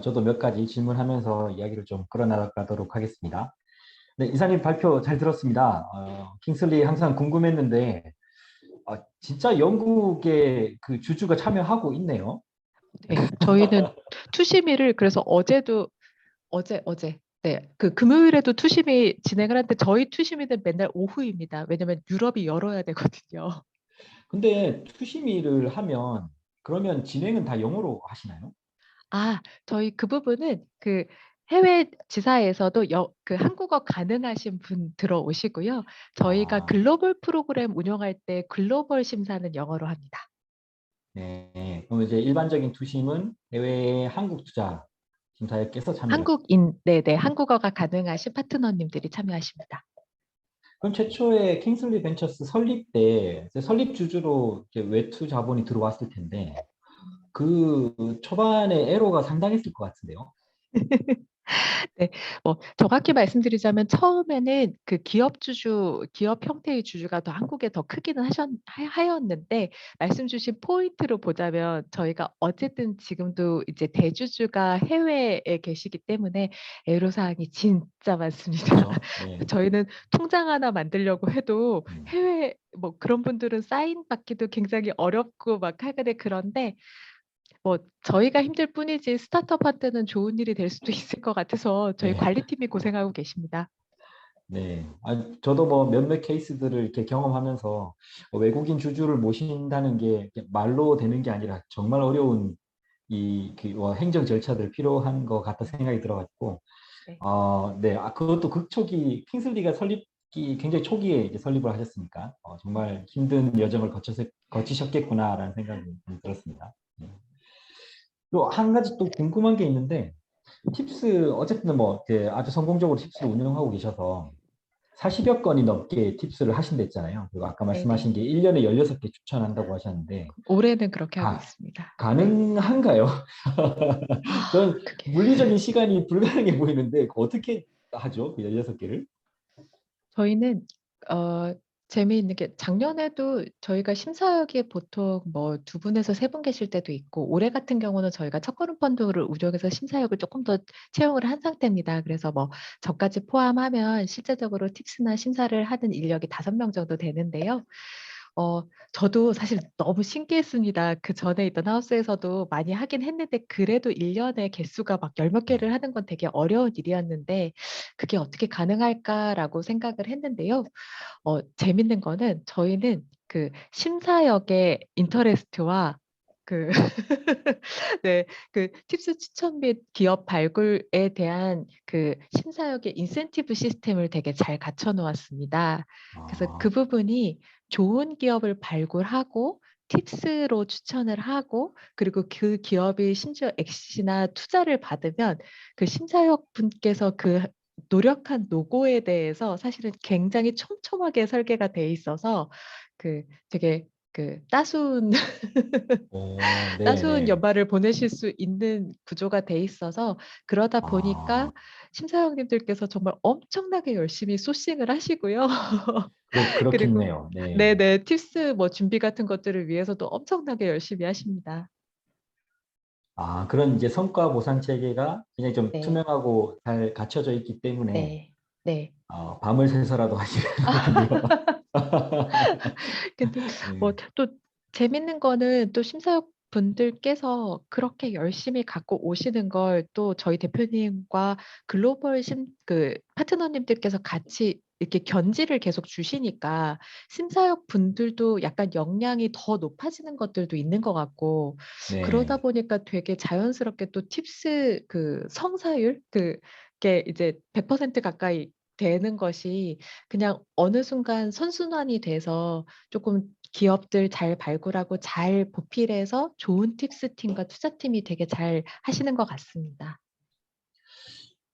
저도 몇 가지 질문하면서 이야기를 좀 끌어나가도록 하겠습니다. 네, 이사님 발표 잘 들었습니다. 킹슬리 항상 궁금했는데, 진짜 영국에 그 주주가 참여하고 있네요. 네. 저희는 투심이를 그래서 어제 네. 금요일에도 투심이 진행을 하는데 저희 투심이는 맨날 오후입니다. 왜냐면 유럽이 열어야 되거든요. 근데 투심이를 하면, 그러면 진행은 다 영어로 하시나요? 저희 그 부분은 해외 지사에서도 한국어 가능하신 분 들어오시고요. 저희가 아, 글로벌 프로그램 운영할 때 글로벌 심사는 영어로 합니다. 네. 그럼 이제 일반적인 투심은 해외 한국 투자 심사위원께서 참여를. 네네. 한국어가 가능하신 파트너님들이 참여하십니다. 그럼 최초에 킹슬리 벤처스 설립 때 이제 설립 주주로 이제 외투 자본이 들어왔을 텐데 그 초반에 애로가 상당했을 것 같은데요. 네. 뭐 정확히 말씀드리자면 처음에는 그 기업 형태의 주주가 더 한국에 더 크기는 하였는데 말씀 주신 포인트로 보자면 저희가 어쨌든 지금도 이제 대주주가 해외에 계시기 때문에 애로사항이 진짜 많습니다. 그렇죠. 네. 저희는 통장 하나 만들려고 해도 음. 해외 뭐 그런 분들은 사인 받기도 굉장히 어렵고 막 하는데 그런데 뭐 저희가 힘들 뿐이지 스타트업한테는 좋은 일이 될 수도 있을 것 같아서 저희 네. 관리팀이 고생하고 계십니다. 네. 저도 뭐 몇몇 케이스들을 이렇게 경험하면서 외국인 주주를 모신다는 게 이렇게 말로 되는 게 아니라 정말 어려운 행정 절차들 필요한 것 같다 생각이 들어가지고, 네. 네. 그것도 극초기, 킹슬리가 설립기 굉장히 초기에 이제 설립을 하셨으니까, 정말 힘든 여정을 거치셨겠구나라는 생각이 좀 들었습니다. 네. 또 한 가지 또 궁금한 게 있는데, 팁스, 어쨌든 뭐, 이렇게 아주 성공적으로 팁스를 운영하고 계셔서, 40여 건이 넘게 팁스를 하신댔잖아요. 그리고 아까 네네. 말씀하신 게 1년에 16개 추천한다고 하셨는데, 올해는 그렇게 하고 가, 있습니다. 네. 가능한가요? 저는 그게 물리적인 시간이 불가능해 보이는데, 어떻게 하죠? 그 16개를? 저희는 재미있는 게 작년에도 저희가 심사역에 보통 뭐 두 분에서 세 분 계실 때도 있고 올해 같은 경우는 저희가 첫걸음 펀드를 운영해서 심사역을 조금 더 채용을 한 상태입니다. 그래서 뭐 저까지 포함하면 실제적으로 팁스나 심사를 하는 인력이 5명 정도 되는데요. 어, 저도 사실 너무 신기했습니다. 그 전에 있던 하우스에서도 많이 하긴 했는데 그래도 1년에 개수가 막 열 몇 개를 하는 건 되게 어려운 일이었는데 그게 어떻게 가능할까라고 생각을 했는데요. 재밌는 거는 저희는 그 심사역의 인터레스트와 그 네, 그 팁스 추천 및 기업 발굴에 대한 그 심사역의 인센티브 시스템을 되게 잘 갖춰 놓았습니다. 그래서 그 아, 부분이 좋은 기업을 발굴하고 팁스로 추천을 하고 그리고 그 기업이 심지어 엑시나 투자를 받으면 그 심사역 분께서 그 노력한 노고에 대해서 사실은 굉장히 촘촘하게 설계가 돼 있어서 그 되게 그 따스운 네네. 연말을 보내실 수 있는 구조가 돼 있어서 그러다 아, 보니까 심사위원님들께서 정말 엄청나게 열심히 소싱을 하시고요. 그리고 그렇겠네요. 네. 네네 팁스 뭐 준비 같은 것들을 위해서도 엄청나게 열심히 하십니다. 그런 이제 성과 보상 체계가 굉장히 좀 네, 투명하고 잘 갖춰져 있기 때문에, 네, 네. 밤을 새서라도 하시는군요. 근데 뭐 네. 또 재밌는 거는 또 심사역 분들께서 그렇게 열심히 갖고 오시는 걸 또 저희 대표님과 글로벌 그 파트너님들께서 같이 이렇게 견지를 계속 주시니까 심사역 분들도 약간 역량이 더 높아지는 것들도 있는 것 같고 그러다 네. 보니까 되게 자연스럽게 또 팁스 그 성사율 그게 이제 100% 가까이 되는 것이 그냥 어느 순간 선순환이 돼서 조금 기업들 잘 발굴하고 잘 보필해서 좋은 팁스 팀과 투자팀이 되게 잘 하시는 것 같습니다.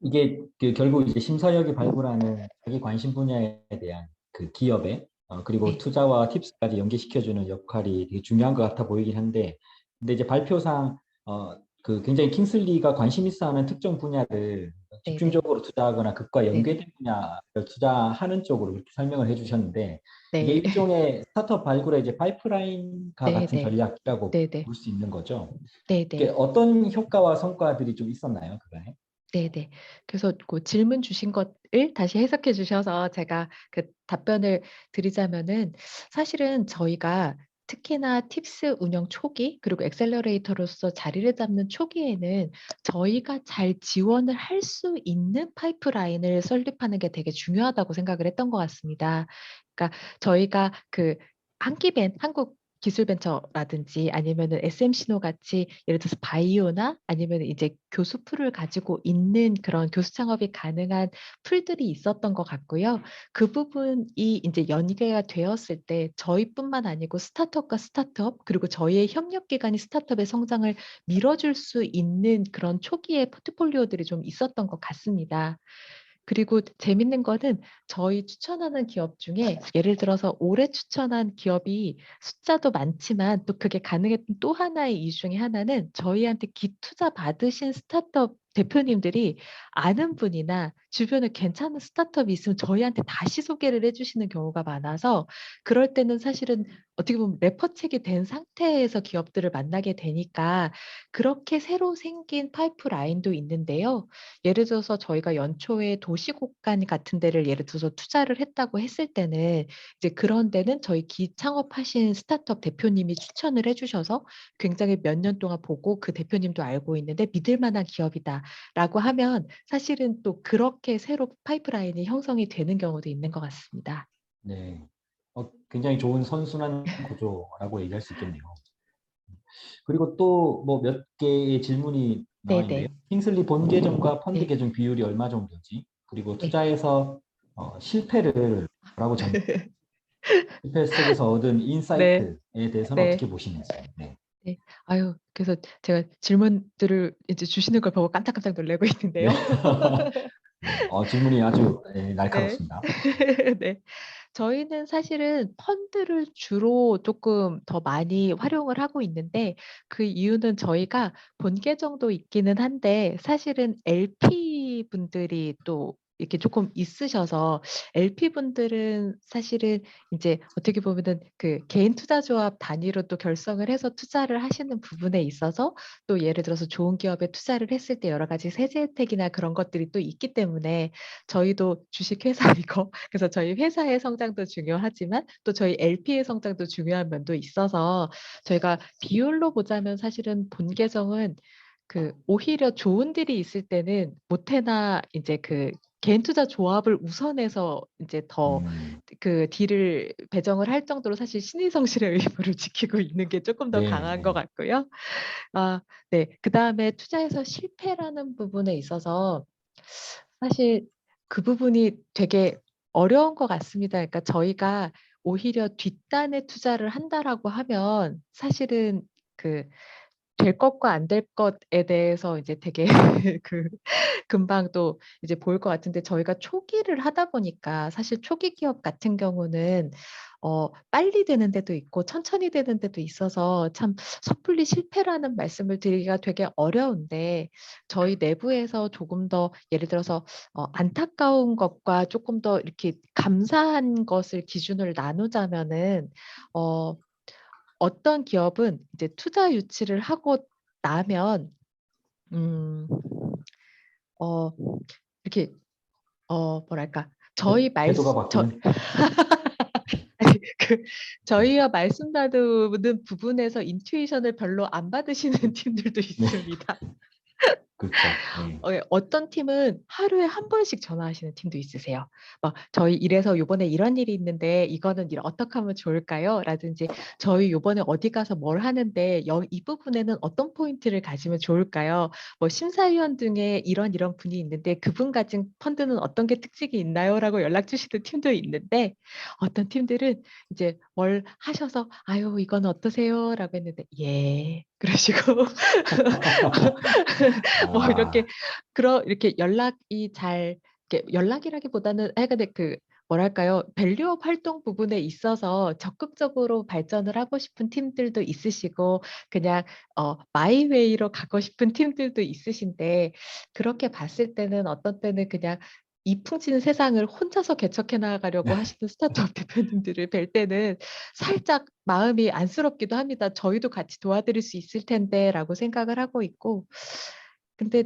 이게 결국 이제 심사역이 발굴하는 자기 관심 분야에 대한 그 기업의 그리고 네, 투자와 팁스까지 연계시켜주는 역할이 되게 중요한 것 같아 보이긴 한데, 근데 이제 발표상 굉장히 킹슬리가 관심 있어 하는 특정 분야를 네네, 집중적으로 투자하거나 그것과 네네, 연계된 분야를 투자하는 쪽으로 그렇게 설명을 해주셨는데, 이게 네, 일종의 스타트업 발굴의 이제 파이프라인과 같은 네네, 전략이라고 네네, 볼 수 있는 거죠. 이게 네네. 어떤 효과와 성과들이 좀 있었나요, 그간에? 네네. 그래서 그 질문 주신 것을 다시 해석해 주셔서 제가 그 답변을 드리자면은 사실은 저희가 특히나 팁스 운영 초기 그리고 엑셀러레이터로서 자리를 잡는 초기에는 저희가 잘 지원을 할 수 있는 파이프라인을 설립하는 게 되게 중요하다고 생각을 했던 것 같습니다. 그러니까 저희가 그 한국 기술벤처라든지 아니면은 SM신호 같이 예를 들어서 바이오나 아니면 이제 교수풀을 가지고 있는 그런 교수 창업이 가능한 풀들이 있었던 것 같고요. 그 부분이 이제 연계가 되었을 때 저희뿐만 아니고 스타트업과 스타트업 그리고 저희의 협력 기관이 스타트업의 성장을 밀어줄 수 있는 그런 초기의 포트폴리오들이 좀 있었던 것 같습니다. 그리고 재밌는 거는 저희 추천하는 기업 중에 예를 들어서 올해 추천한 기업이 숫자도 많지만 또 그게 가능했던 또 하나의 이유 중에 하나는 저희한테 기투자 받으신 스타트업 대표님들이 아는 분이나 주변에 괜찮은 스타트업이 있으면 저희한테 다시 소개를 해주시는 경우가 많아서 그럴 때는 사실은 어떻게 보면 레퍼책이 된 상태에서 기업들을 만나게 되니까 그렇게 새로 생긴 파이프라인도 있는데요. 예를 들어서 저희가 연초에 도시곡간 같은 데를 예를 들어서 투자를 했다고 했을 때는 이제 그런 데는 저희 기창업하신 스타트업 대표님이 추천을 해주셔서 굉장히 몇 년 동안 보고 그 대표님도 알고 있는데 믿을 만한 기업이다라고 하면 사실은 또 그렇게 새로 파이프라인이 형성이 되는 경우도 있는 것 같습니다. 네. 굉장히 좋은 선순환 구조라고 얘기할 수 있겠네요. 그리고 또 뭐 몇 개의 질문이 나와 있는데요. 네네. 킹슬리 본 계정과 펀드 네. 계정 비율이 얼마 정도인지, 그리고 네. 투자에서 실패를 뭐라고 실패 속에서 얻은 네. 인사이트에 대해서는 네. 어떻게 보시는지. 네. 네. 아유, 그래서 제가 질문들을 이제 주시는 걸 보고 깜짝깜짝 놀라고 네. 있는데요. 네. 질문이 아주 네. 날카롭습니다. 네. 저희는 사실은 펀드를 주로 조금 더 많이 활용을 하고 있는데 그 이유는 저희가 본 계정도 있기는 한데 사실은 LP 분들이 또 이렇게 조금 있으셔서 LP 분들은 사실은 이제 어떻게 보면은 그 개인 투자 조합 단위로 또 결성을 해서 투자를 하시는 부분에 있어서 또 예를 들어서 좋은 기업에 투자를 했을 때 여러 가지 세제 혜택이나 그런 것들이 또 있기 때문에 저희도 주식 회사이고 그래서 저희 회사의 성장도 중요하지만 또 저희 LP의 성장도 중요한 면도 있어서 저희가 비율로 보자면 사실은 본 계정은 그 오히려 좋은 딜이 있을 때는 모태나 이제 그 개인 투자 조합을 우선해서 이제 더 음, 그 딜을 배정을 할 정도로 사실 신의성실의 의무를 지키고 있는 게 조금 더 네, 강한 것 네. 같고요. 아, 네. 그다음에 투자에서 실패라는 부분에 있어서 사실 그 부분이 되게 어려운 것 같습니다. 그러니까 저희가 오히려 뒷단에 투자를 한다라고 하면 사실은 그 될 것과 안 될 것에 대해서 이제 되게 그 금방 또 이제 보일 것 같은데 저희가 초기를 하다 보니까 사실 초기 기업 같은 경우는 빨리 되는 데도 있고 천천히 되는 데도 있어서 참 섣불리 실패라는 말씀을 드리기가 되게 어려운데 저희 내부에서 조금 더 예를 들어서 안타까운 것과 조금 더 이렇게 감사한 것을 기준을 나누자면은 어 어떤 기업은 이제 투자 유치를 하고 나면 음 어 이렇게 뭐랄까 저희 태도가 말씀 저 바뀌는. 아니 그 네. 저희와 말씀 나누는 부분에서 인투이션을 별로 안 받으시는 팀들도 네. 있습니다. 그렇죠. 네. 예, 어떤 팀은 하루에 한 번씩 전화하시는 팀도 있으세요. 막 "저희 이래서 요번에 이런 일이 있는데 이거는 어떻게 하면 좋을까요?" 라든지 "저희 요번에 어디 가서 뭘 하는데 이 부분에는 어떤 포인트를 가지면 좋을까요? 뭐 심사위원 중에 이런 분이 있는데 그분 가진 펀드는 어떤 게 특징이 있나요?"라고 연락 주시는 팀도 있는데 어떤 팀들은 이제 뭘 하셔서 "아유 이건 어떠세요?"라고 했는데 "예." 그러시고 뭐 이렇게 아, 이렇게 연락이 잘 이렇게 연락이라기보다는 근데 그 뭐랄까요? 밸류업 활동 부분에 있어서 적극적으로 발전을 하고 싶은 팀들도 있으시고 그냥 마이 웨이로 가고 싶은 팀들도 있으신데 그렇게 봤을 때는 어떤 때는 그냥 이 풍진 세상을 혼자서 개척해 나가려고 하시는 스타트업 대표님들을 뵐 때는 살짝 마음이 안쓰럽기도 합니다. '저희도 같이 도와드릴 수 있을 텐데.'라고 생각을 하고 있고 근데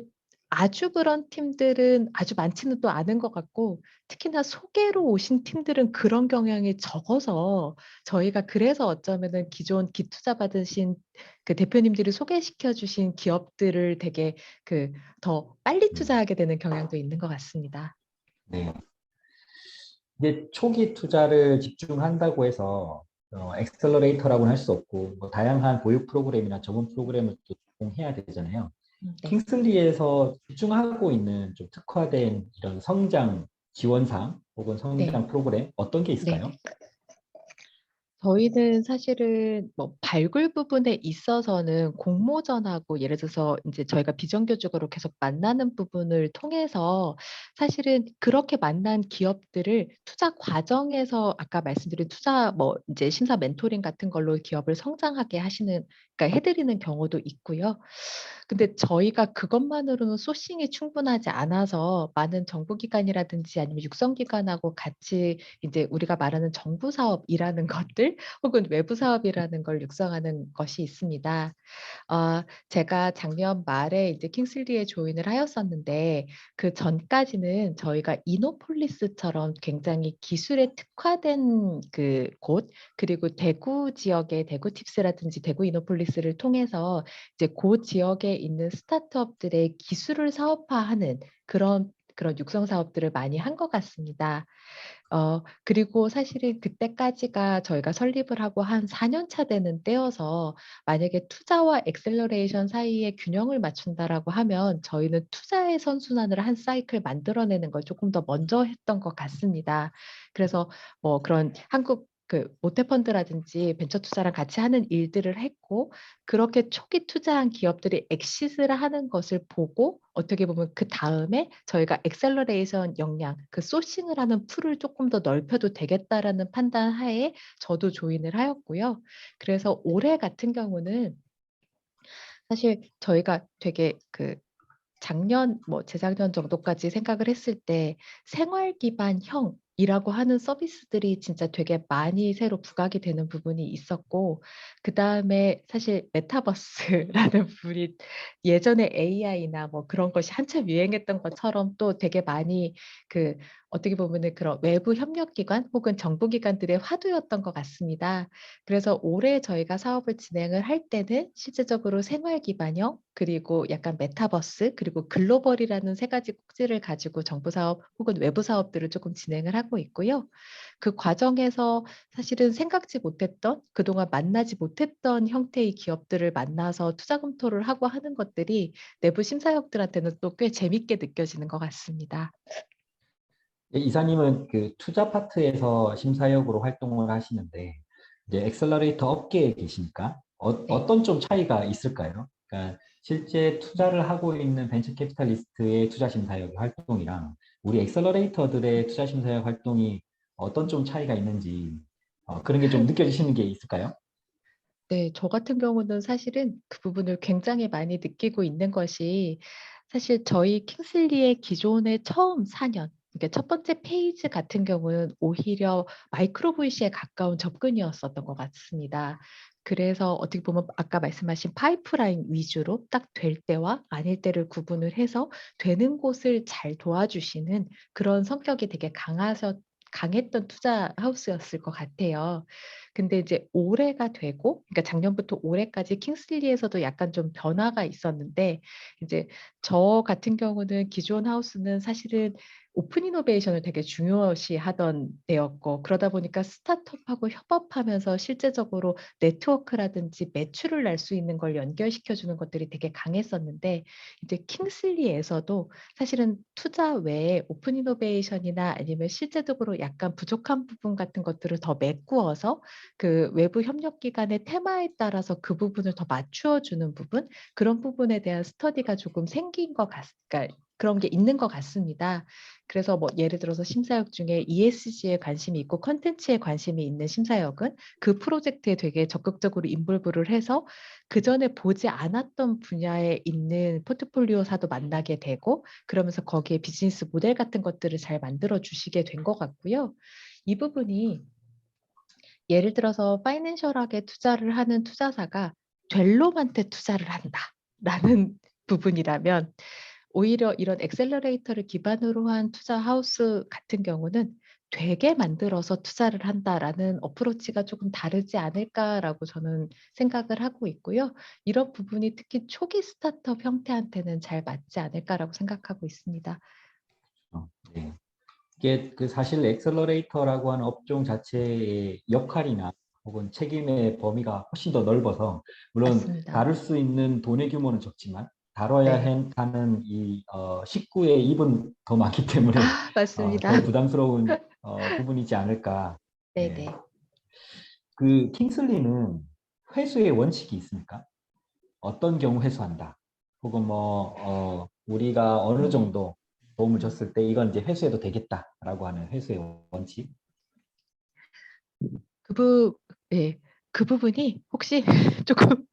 아주 그런 팀들은 아주 많지는 또 않은 것 같고 특히나 소개로 오신 팀들은 그런 경향이 적어서 저희가 그래서 어쩌면은 기존 기투자 받으신 그 대표님들이 소개시켜 주신 기업들을 되게 그 더 빨리 음, 투자하게 되는 경향도 있는 것 같습니다. 네. 이제 초기 투자를 집중한다고 해서 엑셀러레이터라고는 할 수 없고 뭐 다양한 보육 프로그램이나 전문 프로그램을 또 제공해야 되잖아요. 네. 킹슬리에서 집중하고 있는 좀 특화된 이런 성장 지원상 혹은 네. 성장 프로그램 어떤 게 네. 있을까요? 저희는 사실은 뭐 발굴 부분에 있어서는 공모전하고 예를 들어서 이제 저희가 비정규직으로 계속 만나는 부분을 통해서 사실은 그렇게 만난 기업들을 투자 과정에서 아까 말씀드린 투자 뭐 이제 심사 멘토링 같은 걸로 기업을 성장하게 하시는 그러니까 해 드리는 경우도 있고요. 근데 저희가 그것만으로는 소싱이 충분하지 않아서 많은 정부기관이라든지 아니면 육성기관하고 같이 이제 우리가 말하는 정부 사업이라는 것들 혹은 외부 사업이라는 걸 육성하는 것이 있습니다. 제가 작년 말에 이제 킹슬리에 조인을 하였었는데 그전까지는 저희가 이노폴리스처럼 굉장히 기술에 특화된 그 곳 그리고 대구 지역의 대구 팁스라든지 대구 이노폴리스를 통해서 이제 고 지역에 있는 스타트업들의 기술을 사업화하는 그런 육성 사업들을 많이 한 것 같습니다. 그리고 사실은 그때까지가 저희가 설립을 하고 한 4년 차 되는 때여서 만약에 투자와 액셀러레이션 사이에 균형을 맞춘다라고 하면 저희는 투자의 선순환을 한 사이클 만들어내는 걸 조금 더 먼저 했던 것 같습니다. 그래서 뭐 그런 한국 그 모태펀드라든지 벤처 투자랑 같이 하는 일들을 했고 그렇게 초기 투자한 기업들이 엑시트를 하는 것을 보고 어떻게 보면 그다음에 저희가 액셀러레이션 역량, 그 소싱을 하는 풀을 조금 더 넓혀도 되겠다라는 판단 하에 저도 조인을 하였고요. 그래서 올해 같은 경우는 사실 저희가 되게 그 작년 뭐 재작년 정도까지 생각을 했을 때 생활 기반형이라고 하는 서비스들이 진짜 되게 많이 새로 부각이 되는 부분이 있었고 그다음에 사실 메타버스라는 부분이 예전에 AI나 뭐 그런 것이 한참 유행했던 것처럼 또 되게 많이 그 어떻게 보면은 그런 외부 협력기관 혹은 정부기관들의 화두였던 것 같습니다. 그래서 올해 저희가 사업을 진행을 할 때는 실제적으로 생활 기반형 그리고 약간 메타버스 그리고 글로벌이라는 세 가지 꼭지를 가지고 정부 사업 혹은 외부 사업들을 조금 진행을 하고 있고요. 그 과정에서 사실은 생각지 못했던 그동안 만나지 못했던 형태의 기업들을 만나서 투자 검토를 하고 하는 것들이 내부 심사역들한테는 또 꽤 재밌게 느껴지는 것 같습니다. 예, 이사님은 그 투자 파트에서 심사역으로 활동을 하시는데 이제 엑셀러레이터 업계에 계시니까 네. 어떤 좀 차이가 있을까요? 그러니까 실제 투자를 하고 있는 벤처 캐피탈리스트의 투자 심사역 활동이랑 우리 엑셀러레이터들의 투자 심사역 활동이 어떤 좀 차이가 있는지 그런 게 좀 느껴지시는 게 있을까요? 네. 저 같은 경우는 사실은 그 부분을 굉장히 많이 느끼고 있는 것이 사실 저희 킹슬리의 기존의 처음 4 년 그러니까 첫 번째 페이지 같은 경우는 오히려 마이크로 VC에 가까운 접근이었었던 것 같습니다. 그래서 어떻게 보면 아까 말씀하신 파이프라인 위주로 딱 될 때와 아닐 때를 구분을 해서 되는 곳을 잘 도와주시는 그런 성격이 되게 강했던 투자 하우스였을 것 같아요. 근데 이제 올해가 되고 그러니까 작년부터 올해까지 킹슬리에서도 약간 좀 변화가 있었는데 이제 저 같은 경우는 기존 하우스는 사실은 오픈 이노베이션을 되게 중요시하던 데였고 그러다 보니까 스타트업하고 협업하면서 실제적으로 네트워크라든지 매출을 날 수 있는 걸 연결시켜 주는 것들이 되게 강했었는데 이제 킹슬리에서도 사실은 투자 외에 오픈 이노베이션이나 아니면 실제적으로 약간 부족한 부분 같은 것들을 더 메꾸어서 그 외부 협력기관의 테마에 따라서 그 부분을 더 맞추어 주는 부분 그런 부분에 대한 스터디가 조금 생긴 것 그러니까 그런 게 있는 것 같습니다. 그래서 뭐 예를 들어서 심사역 중에 ESG에 관심이 있고 콘텐츠에 관심이 있는 심사역은 그 프로젝트에 되게 적극적으로 인볼브를 해서 그전에 보지 않았던 분야에 있는 포트폴리오사도 만나게 되고 그러면서 거기에 비즈니스 모델 같은 것들을 잘 만들어 주시게 된 것 같고요. 이 부분이 예를 들어서 파이낸셜하게 투자를 하는 투자사가 델롬한테 투자를 한다라는 부분이라면 오히려 이런 액셀러레이터를 기반으로 한 투자 하우스 같은 경우는 되게 만들어서 투자를 한다라는 어프로치가 조금 다르지 않을까라고 저는 생각을 하고 있고요. 이런 부분이 특히 초기 스타트업 형태한테는 잘 맞지 않을까라고 생각하고 있습니다. 네. 이게 그 사실 엑셀러레이터라고 하는 업종 자체의 역할이나 혹은 책임의 범위가 훨씬 더 넓어서 물론 맞습니다. 다룰 수 있는 돈의 규모는 적지만 다뤄야 네. 하는 이 식구의 입은 더 많기 때문에 맞습니다. 더 부담스러운 부분이지 않을까. 네. 네네. 그 킹슬리는 회수의 원칙이 있습니까? 어떤 경우 회수한다. 혹은 우리가 어느 정도 도움을 줬을 때 이건 이제 회수해도 되겠다라고 하는 회수의 원칙. 그 예. 그 부분이 혹시 조금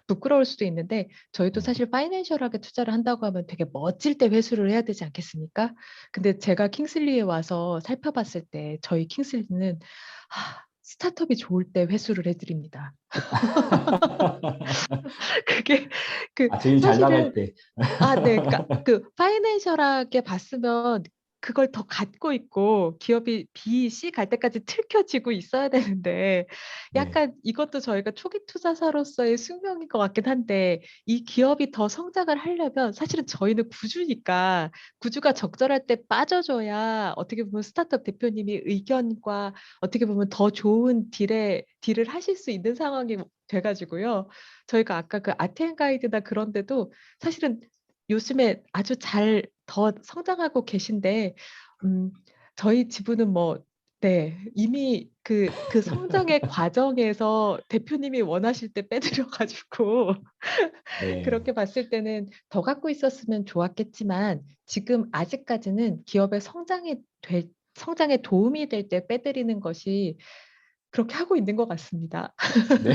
부끄러울 수도 있는데 저희도 네. 사실 파이낸셜하게 투자를 한다고 하면 되게 멋질 때 회수를 해야 되지 않겠습니까? 근데 제가 킹슬리에 와서 살펴봤을 때 저희 킹슬리는 스타트업이 좋을 때 회수를 해 드립니다. 그게 아, 제일 잘 나갈 사실은 때. 네. 그러니까 그 파이낸셜하게 봤으면 그걸 더 갖고 있고 기업이 B, C 갈 때까지 틀켜지고 있어야 되는데 네. 약간 이것도 저희가 초기 투자사로서의 숙명인 것 같긴 한데 이 기업이 더 성장을 하려면 사실은 저희는 구주니까 구주가 적절할 때 빠져줘야 어떻게 보면 스타트업 대표님이 의견과 어떻게 보면 더 좋은 딜을 하실 수 있는 상황이 돼 가지고요. 저희가 아까 그 아테네 가이드나 그런 데도 사실은 요즘에 아주 잘 더 성장하고 계신데 저희 지부는 네. 이미 그 성장의 과정에서 대표님이 원하실 때 빼드려 가지고 네. 그렇게 봤을 때는 더 갖고 있었으면 좋았겠지만 지금 아직까지는 기업의 성장에 도움이 될 때 빼드리는 것이 그렇게 하고 있는 것 같습니다. 네.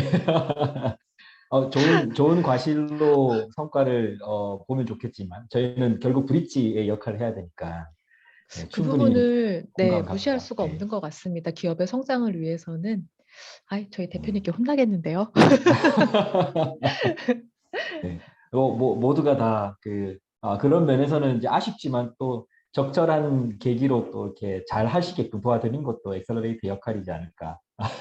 좋은 과실로 성과를 보면 좋겠지만 저희는 결국 브릿지의 역할을 해야 되니까 네, 그 충분히 부분을 네 공감 무시할 갑니다. 수가 네. 없는 것 같습니다. 기업의 성장을 위해서는 저희 음. 대표님께 혼나겠는데요. 네. 모두가 다 그런 면에서는 이제 아쉽지만 또 적절한 계기로 또 이렇게 잘 하시게끔 도와드리는 것도 엑셀러레이터 역할이지 않을까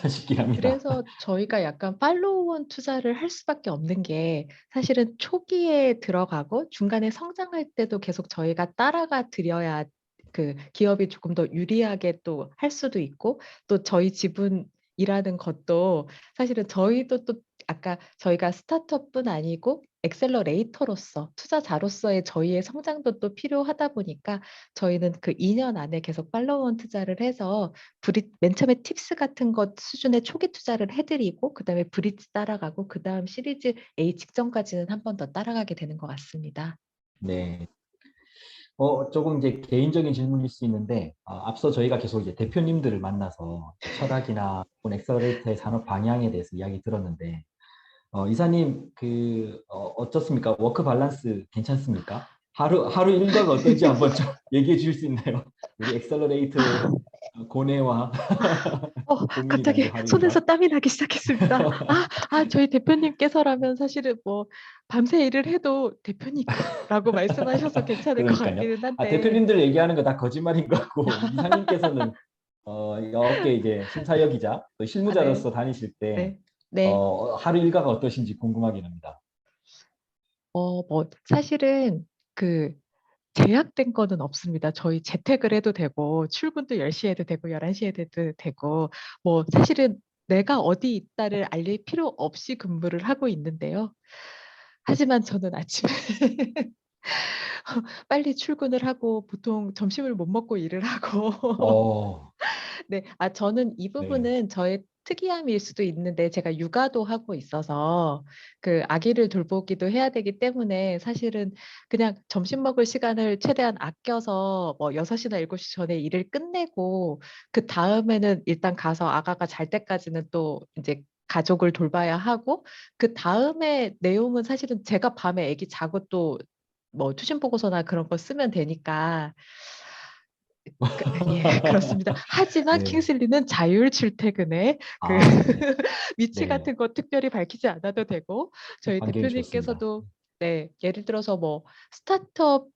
싶긴 합니다. 그래서 저희가 약간 팔로우온 투자를 할 수밖에 없는 게 사실은 초기에 들어가고 중간에 성장할 때도 계속 저희가 따라가 드려야 그 기업이 조금 더 유리하게 또 할 수도 있고 또 저희 지분이라는 것도 사실은 저희도 또 아까 저희가 스타트업뿐 아니고 엑셀러레이터로서 투자자로서의 저희의 성장도 또 필요하다 보니까 저희는 그 2년 안에 계속 팔로우온 투자를 해서 맨 처음에 팁스 같은 것 수준의 초기 투자를 해 드리고 그다음에 브릿지 따라가고 그다음 시리즈 A 직전까지는 한 번 더 따라가게 되는 것 같습니다. 네. 조금 이제 개인적인 질문일 수 있는데, 앞서 저희가 계속 이제 대표님들을 만나서 철학이나 혹은 엑셀러레이터의 산업 방향에 대해서 이야기 들었는데, 이사님, 어떻습니까? 워크 밸런스 괜찮습니까? 하루 일과가 어떤지 한번 좀 얘기해 주실 수 있나요? 우리 엑셀러레이터의 고뇌와 고민이 갑자기 담긴 하루 손에서 일과? 땀이 나기 시작했습니다. 저희 대표님께서라면 사실은 밤새 일을 해도 "대표니까."라고 말씀하셔서 괜찮을 것 그러니까요. 같기는 한데 대표님들 얘기하는 거 다 거짓말인 것 같고, 이사님께서는 업계 이제 심사역이자 또 네. 실무자로서 다니실 때, 네. 네. 하루 일과가 어떠신지 궁금하긴 합니다. 사실은 그 제약된 거는 없습니다. 저희 재택을 해도 되고 출근도 10시 해도 되고 11시 해도 되고 사실은 내가 어디 있다를 알릴 필요 없이 근무를 하고 있는데요. 하지만 저는 아침에 빨리 출근을 하고 보통 점심을 못 먹고 일을 하고 어, 네. 저는 이 네. 부분은 저의 특이함일 수도 있는데 제가 육아도 하고 있어서 그 아기를 돌보기도 해야 되기 때문에 사실은 그냥 점심 먹을 시간을 최대한 아껴서 6 시나 7시 전에 일을 끝내고 그다음에는 일단 가서 아가가 잘 때까지는 또 인제 가족을 돌봐야 하고 그다음에 내용은 사실은 제가 밤에 아기 자고 또 투신 보고서나 그런 거 쓰면 되니까 예 그렇습니다. 하지만 네. 킹슬리는 자율 출퇴근에 그 네. 위치 네. 같은 거 특별히 밝히지 않아도 되고 저희 환경이 좋습니다. 대표님께서도 네 예를 들어서 스타트업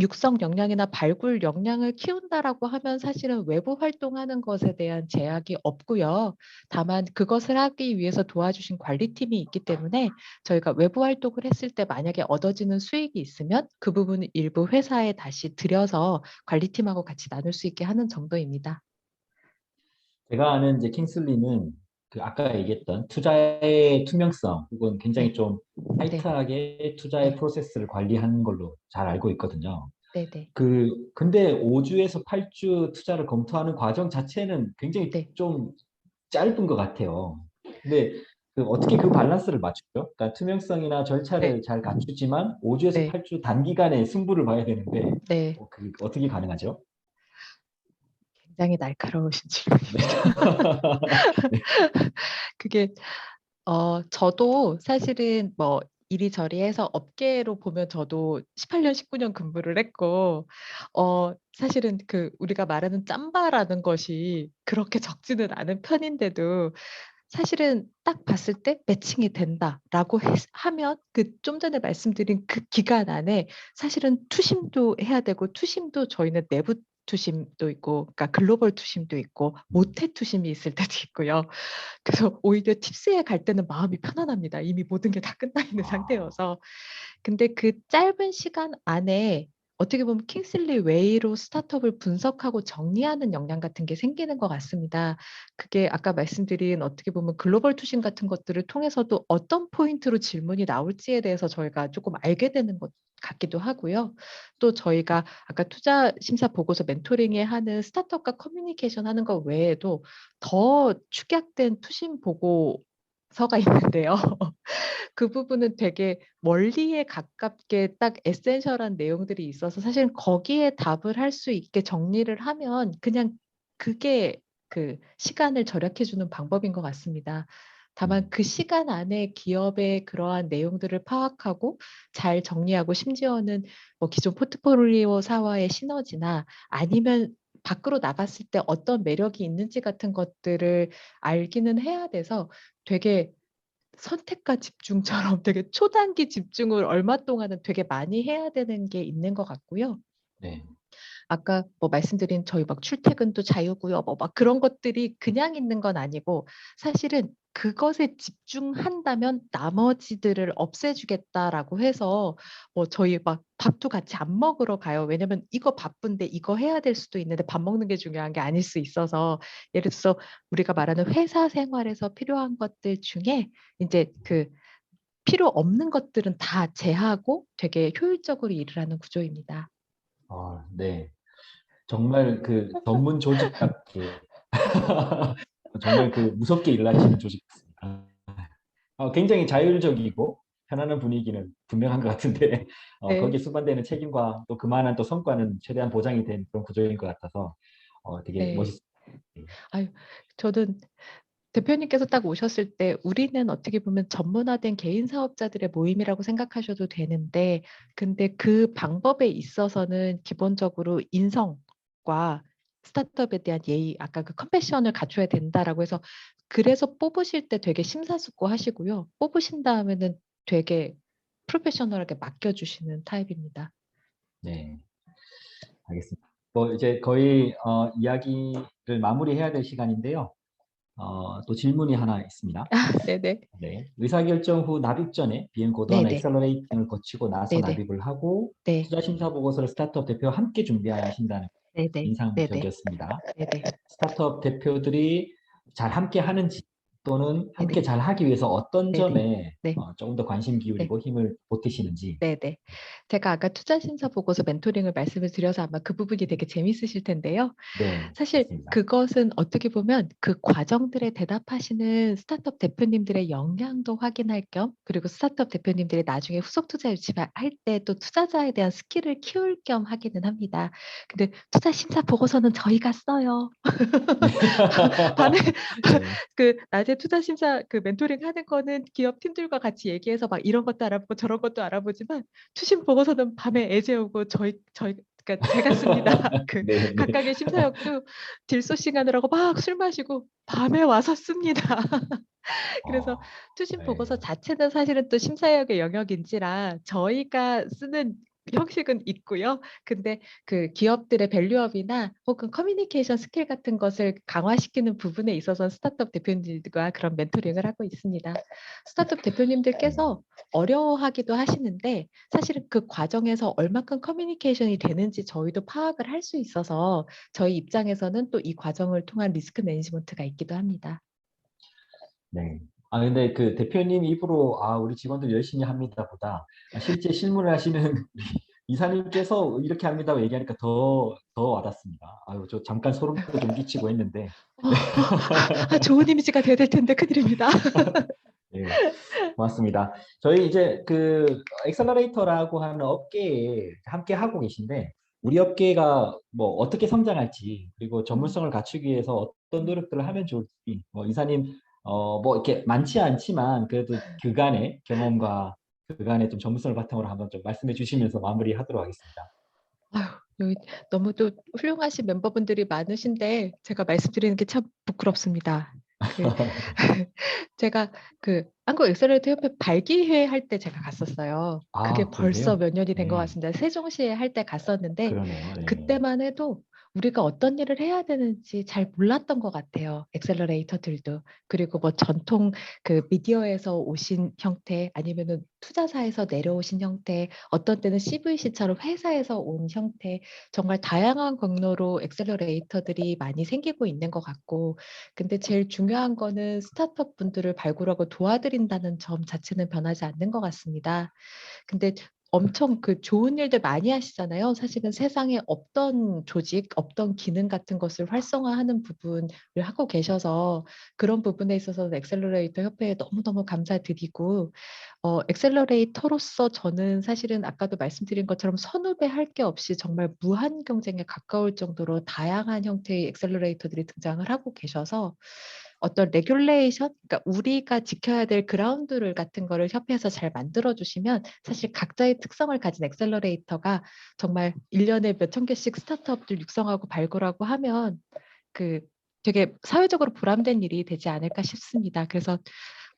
육성 역량이나 발굴 역량을 키운다라고 하면 사실은 외부 활동하는 것에 대한 제약이 없고요. 다만 그것을 하기 위해서 도와주신 관리팀이 있기 때문에 저희가 외부 활동을 했을 때 만약에 얻어지는 수익이 있으면 그 부분을 일부 회사에 다시 들여서 관리팀하고 같이 나눌 수 있게 하는 정도입니다. 제가 아는 이제 킹슬리는 아까 얘기했던 투자의 투명성 혹은 굉장히 네. 좀 네. 타이트하게 투자의 네. 프로세스를 관리하는 걸로 잘 알고 있거든요. 네네. 근데 5주에서 8주 투자를 검토하는 과정 자체는 굉장히 네. 좀 짧은 것 같아요. 근데 어떻게 그 밸런스를 맞추죠? 그러니까 투명성이나 네, 절차를 잘 갖추지만 5주에서 네, 8주 단기간에 승부를 봐야 되는데 네. 그게 어떻게 가능하죠? 굉장히 날카로우신 네. 질문입니다. 네. 그게 저도 사실은 뭐 이리저리 해서 업계로 보면 저도 18년, 19년 근무를 했고, 사실은 우리가 말하는 짬바라는 것이 그렇게 적지는 않은 편인데도 사실은 딱 봤을 때 매칭이 된다라고 하면 좀 전에 말씀드린 그 기간 안에 사실은 투심도 해야 되고 투심도 저희는 내부 투심도 있고, 그러니까 글로벌 투심도 있고, 모태 투심이 있을 때도 있고요. 그래서 오히려 팁스에 갈 때는 마음이 편안합니다. 이미 모든 게 다 끝나 있는 아, 상태여서. 근데 그 짧은 시간 안에 어떻게 보면 킹슬리 웨이로 스타트업을 분석하고 정리하는 역량 같은 게 생기는 것 같습니다. 그게 아까 말씀드린 어떻게 보면 글로벌 투신 같은 것들을 통해서도 어떤 포인트로 질문이 나올지에 대해서 저희가 조금 알게 되는 것 같기도 하고요. 또 저희가 아까 투자 심사 보고서 멘토링에 하는 스타트업과 커뮤니케이션 하는 것 외에도 더 축약된 투신 보고서가 있는데요. 그 부분은 되게 멀리에 가깝게 딱 에센셜한 내용들이 있어서 사실 거기에 답을 할 수 있게 정리를 하면 그냥 그게 시간을 절약해 주는 방법인 것 같습니다. 다만 그 시간 안에 기업의 그러한 내용들을 파악하고 잘 정리하고 심지어는 뭐 기존 포트폴리오사와의 시너지나 아니면 밖으로 나갔을 때 어떤 매력이 있는지 같은 것들을 알기는 해야 돼서 되게 선택과 집중처럼 되게 초단기 집중을 얼마 동안은 되게 많이 해야 되는 게 있는 것 같고요. 네. 아까 뭐 말씀드린 저희 막 출퇴근도 자유고요. 뭐 막 그런 것들이 그냥 있는 건 아니고 사실은 그것에 집중한다면 나머지들을 없애주겠다라고 해서 뭐 저희 막 밥도 같이 안 먹으러 가요. 왜냐면 이거 바쁜데 이거 해야 될 수도 있는데 밥 먹는 게 중요한 게 아닐 수 있어서 예를 들어서 우리가 말하는 회사 생활에서 필요한 것들 중에 이제 필요 없는 것들은 다 제하고 되게 효율적으로 일을 하는 구조입니다. 네. 정말 전문 조직답게 정말 무섭게 일을 하시는 조직 같습니다. 굉장히 자율적이고 편안한 분위기는 분명한 것 같은데 네. 거기에 수반되는 책임과 또 그만한 또 성과는 최대한 보장이 된 그런 구조인 것 같아서 되게 네. 멋있습니다. 아유, 저는 대표님께서 딱 오셨을 때 우리는 어떻게 보면 전문화된 개인 사업자들의 모임이라고 생각하셔도 되는데, 근데 그 방법에 있어서는 기본적으로 인성과 스타트업에 대한 예의, 아까 그 컴패션을 갖춰야 된다라고 해서 그래서 뽑으실 때 되게 심사숙고하시고요. 뽑으신 다음에는 되게 프로페셔널하게 맡겨주시는 타입입니다. 네, 알겠습니다. 뭐 이제 거의 이야기를 마무리해야 될 시간인데요. 또 질문이 하나 있습니다. 네네. 네, 의사결정 후 납입 전에 비행 고도화나 네네. 엑셀러레이팅을 거치고 나서 네네. 납입을 하고 네. 투자 심사 보고서를 스타트업 대표와 함께 준비하신다는 네네. 네네. 인상적이었습니다. 네네. 스타트업 대표들이 잘 함께 하는지 또는 함께 네네. 잘 하기 위해서 어떤 네네. 점에 네. 조금 더 관심 네. 기울이고 힘을 보태시는지. 네네. 제가 아까 투자심사 보고서 멘토링을 말씀을 드려서 아마 그 부분이 되게 재밌으실 텐데요. 네, 사실 맞습니다. 그것은 어떻게 보면 그 과정들에 대답하시는 스타트업 대표님들의 역량도 확인할 겸, 그리고 스타트업 대표님들이 나중에 후속 투자 유치할 때 또 투자자에 대한 스킬을 키울 겸 하기는 합니다. 근데 투자 심사 보고서는 저희가 써요. 네. 밤에 네. 낮에 투자 심사 멘토링 하는 거는 기업 팀들과 같이 얘기해서 막 이런 것도 알아보고 저런 것도 알아보지만 투심 보고서는 밤에 애제오고 저희 그러니까 제가 씁니다. 네, 네. 각각의 심사역도 딜소싱하느라고 막 술 마시고 밤에 와서 씁니다. 그래서 어, 투심 보고서 네. 자체는 사실은 또 심사역의 영역인지라 저희가 쓰는 형식은 있고요. 근데 기업들의 밸류업이나 혹은 커뮤니케이션 스킬 같은 것을 강화시키는 부분에 있어서 스타트업 대표님들과 그런 멘토링을 하고 있습니다. 스타트업 대표님들께서 어려워하기도 하시는데 사실은 그 과정에서 얼마큼 커뮤니케이션이 되는지 저희도 파악을 할 수 있어서 저희 입장에서는 또 이 과정을 통한 리스크 매니지먼트가 있기도 합니다. 네. 근데 대표님 입으로 우리 직원들 열심히 합니다 보다 실제 실무를 하시는 이사님께서 이렇게 합니다고 얘기하니까 더 와닿습니다. 아유, 저 잠깐 소름도 좀 끼치고 했는데. 어, 좋은 이미지가 돼야 될 텐데 큰일입니다. 예, 고맙습니다. 저희 이제 그 엑셀러레이터라고 하는 업계에 함께 하고 계신데, 우리 업계가 뭐 어떻게 성장할지, 그리고 전문성을 갖추기 위해서 어떤 노력들을 하면 좋을지, 뭐 이사님 뭐 이렇게 많지 않지만 그래도 그간의 경험과 그간의 좀 전문성을 바탕으로 한번 좀 말씀해 주시면서 마무리하도록 하겠습니다. 아유, 여기 너무 또 훌륭하신 멤버분들이 많으신데 제가 말씀드리는 게 참 부끄럽습니다. 그 제가 그 한국 엑셀러레이터 협회 발기회 할 때 제가 갔었어요. 그게 아, 벌써 그러세요? 몇 년이 된 것 네, 같습니다. 세종시에 할 때 갔었는데 그러네요. 네. 그때만 해도 우리가 어떤 일을 해야 되는지 잘 몰랐던 것 같아요. 엑셀러레이터들도. 그리고 뭐 전통 그 미디어에서 오신 형태 아니면은 투자사에서 내려오신 형태, 어떤 때는 CVC처럼 회사에서 온 형태, 정말 다양한 경로로 엑셀러레이터들이 많이 생기고 있는 것 같고, 근데 제일 중요한 거는 스타트업 분들을 발굴하고 도와드린다는 점 자체는 변하지 않는 것 같습니다. 근데 엄청 그 좋은 일들 많이 하시잖아요. 사실은 세상에 없던 조직, 없던 기능 같은 것을 활성화하는 부분을 하고 계셔서 그런 부분에 있어서는 엑셀러레이터 협회에 너무너무 감사드리고, 엑셀러레이터로서 저는 사실은 아까도 말씀드린 것처럼 선후배 할 게 없이 정말 무한 경쟁에 가까울 정도로 다양한 형태의 엑셀러레이터들이 등장을 하고 계셔서 어떤 레귤레이션, 그러니까 우리가 지켜야 될 그라운드를 같은 거를 협회에서 잘 만들어 주시면 사실 각자의 특성을 가진 엑셀러레이터가 정말 1년에 몇천 개씩 스타트업들 육성하고 발굴하고 하면 그 되게 사회적으로 보람된 일이 되지 않을까 싶습니다. 그래서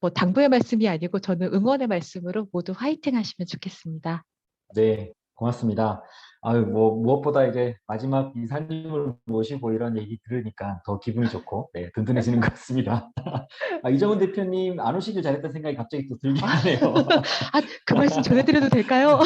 뭐 당부의 말씀이 아니고 저는 응원의 말씀으로 모두 화이팅 하시면 좋겠습니다. 네, 고맙습니다. 아유, 뭐, 무엇보다 이제 마지막 이사님을 모시고 이런 얘기 들으니까 더 기분이 좋고, 네, 든든해지는 것 같습니다. 아, 이정훈 대표님 안 오시길 잘했다는 생각이 갑자기 또 들긴 하네요. 아, 그 말씀 전해드려도 될까요?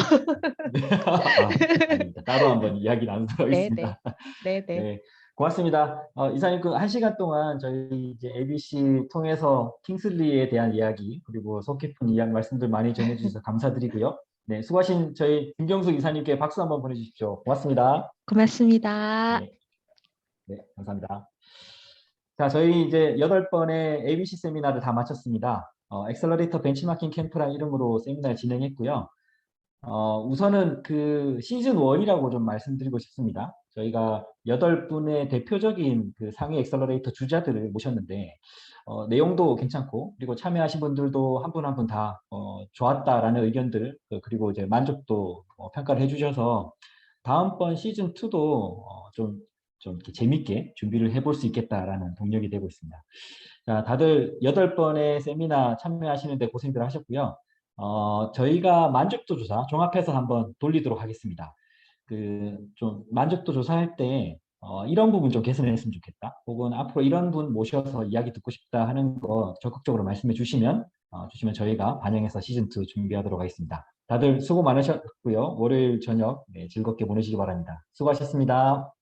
네. 아, 아닙니다. 따로 한번 이야기 나누도록 네, 네, 하겠습니다. 네, 네. 네, 고맙습니다. 이사님 그 1시간 동안 저희 이제 ABC 통해서 킹슬리에 대한 이야기 그리고 속 깊은 이야기 말씀들 많이 전해주셔서 감사드리고요. 네, 수고하신 저희 김경수 이사님께 박수 한번 보내주십시오. 고맙습니다. 고맙습니다. 네, 네, 감사합니다. 자, 저희 이제 8번의 ABC 세미나를 다 마쳤습니다. 엑셀러레이터 벤치마킹 캠프라는 이름으로 세미나를 진행했고요. 우선은 그 시즌 1이라고 좀 말씀드리고 싶습니다. 저희가 8분의 대표적인 그 상위 엑셀러레이터 주자들을 모셨는데, 내용도 괜찮고, 그리고 참여하신 분들도 한 분 한 분 다, 좋았다라는 의견들, 그리고 이제 만족도 평가를 해주셔서, 다음번 시즌 2도 좀 이렇게 재밌게 준비를 해볼 수 있겠다라는 동력이 되고 있습니다. 자, 다들 8번의 세미나 참여하시는데 고생들 하셨고요. 저희가 만족도 조사 종합해서 한번 돌리도록 하겠습니다. 그 좀 만족도 조사할 때 이런 부분 좀 개선했으면 좋겠다. 혹은 앞으로 이런 분 모셔서 이야기 듣고 싶다 하는 거 적극적으로 말씀해 주시면 저희가 반영해서 시즌 2 준비하도록 하겠습니다. 다들 수고 많으셨고요. 월요일 저녁 네, 즐겁게 보내시기 바랍니다. 수고하셨습니다.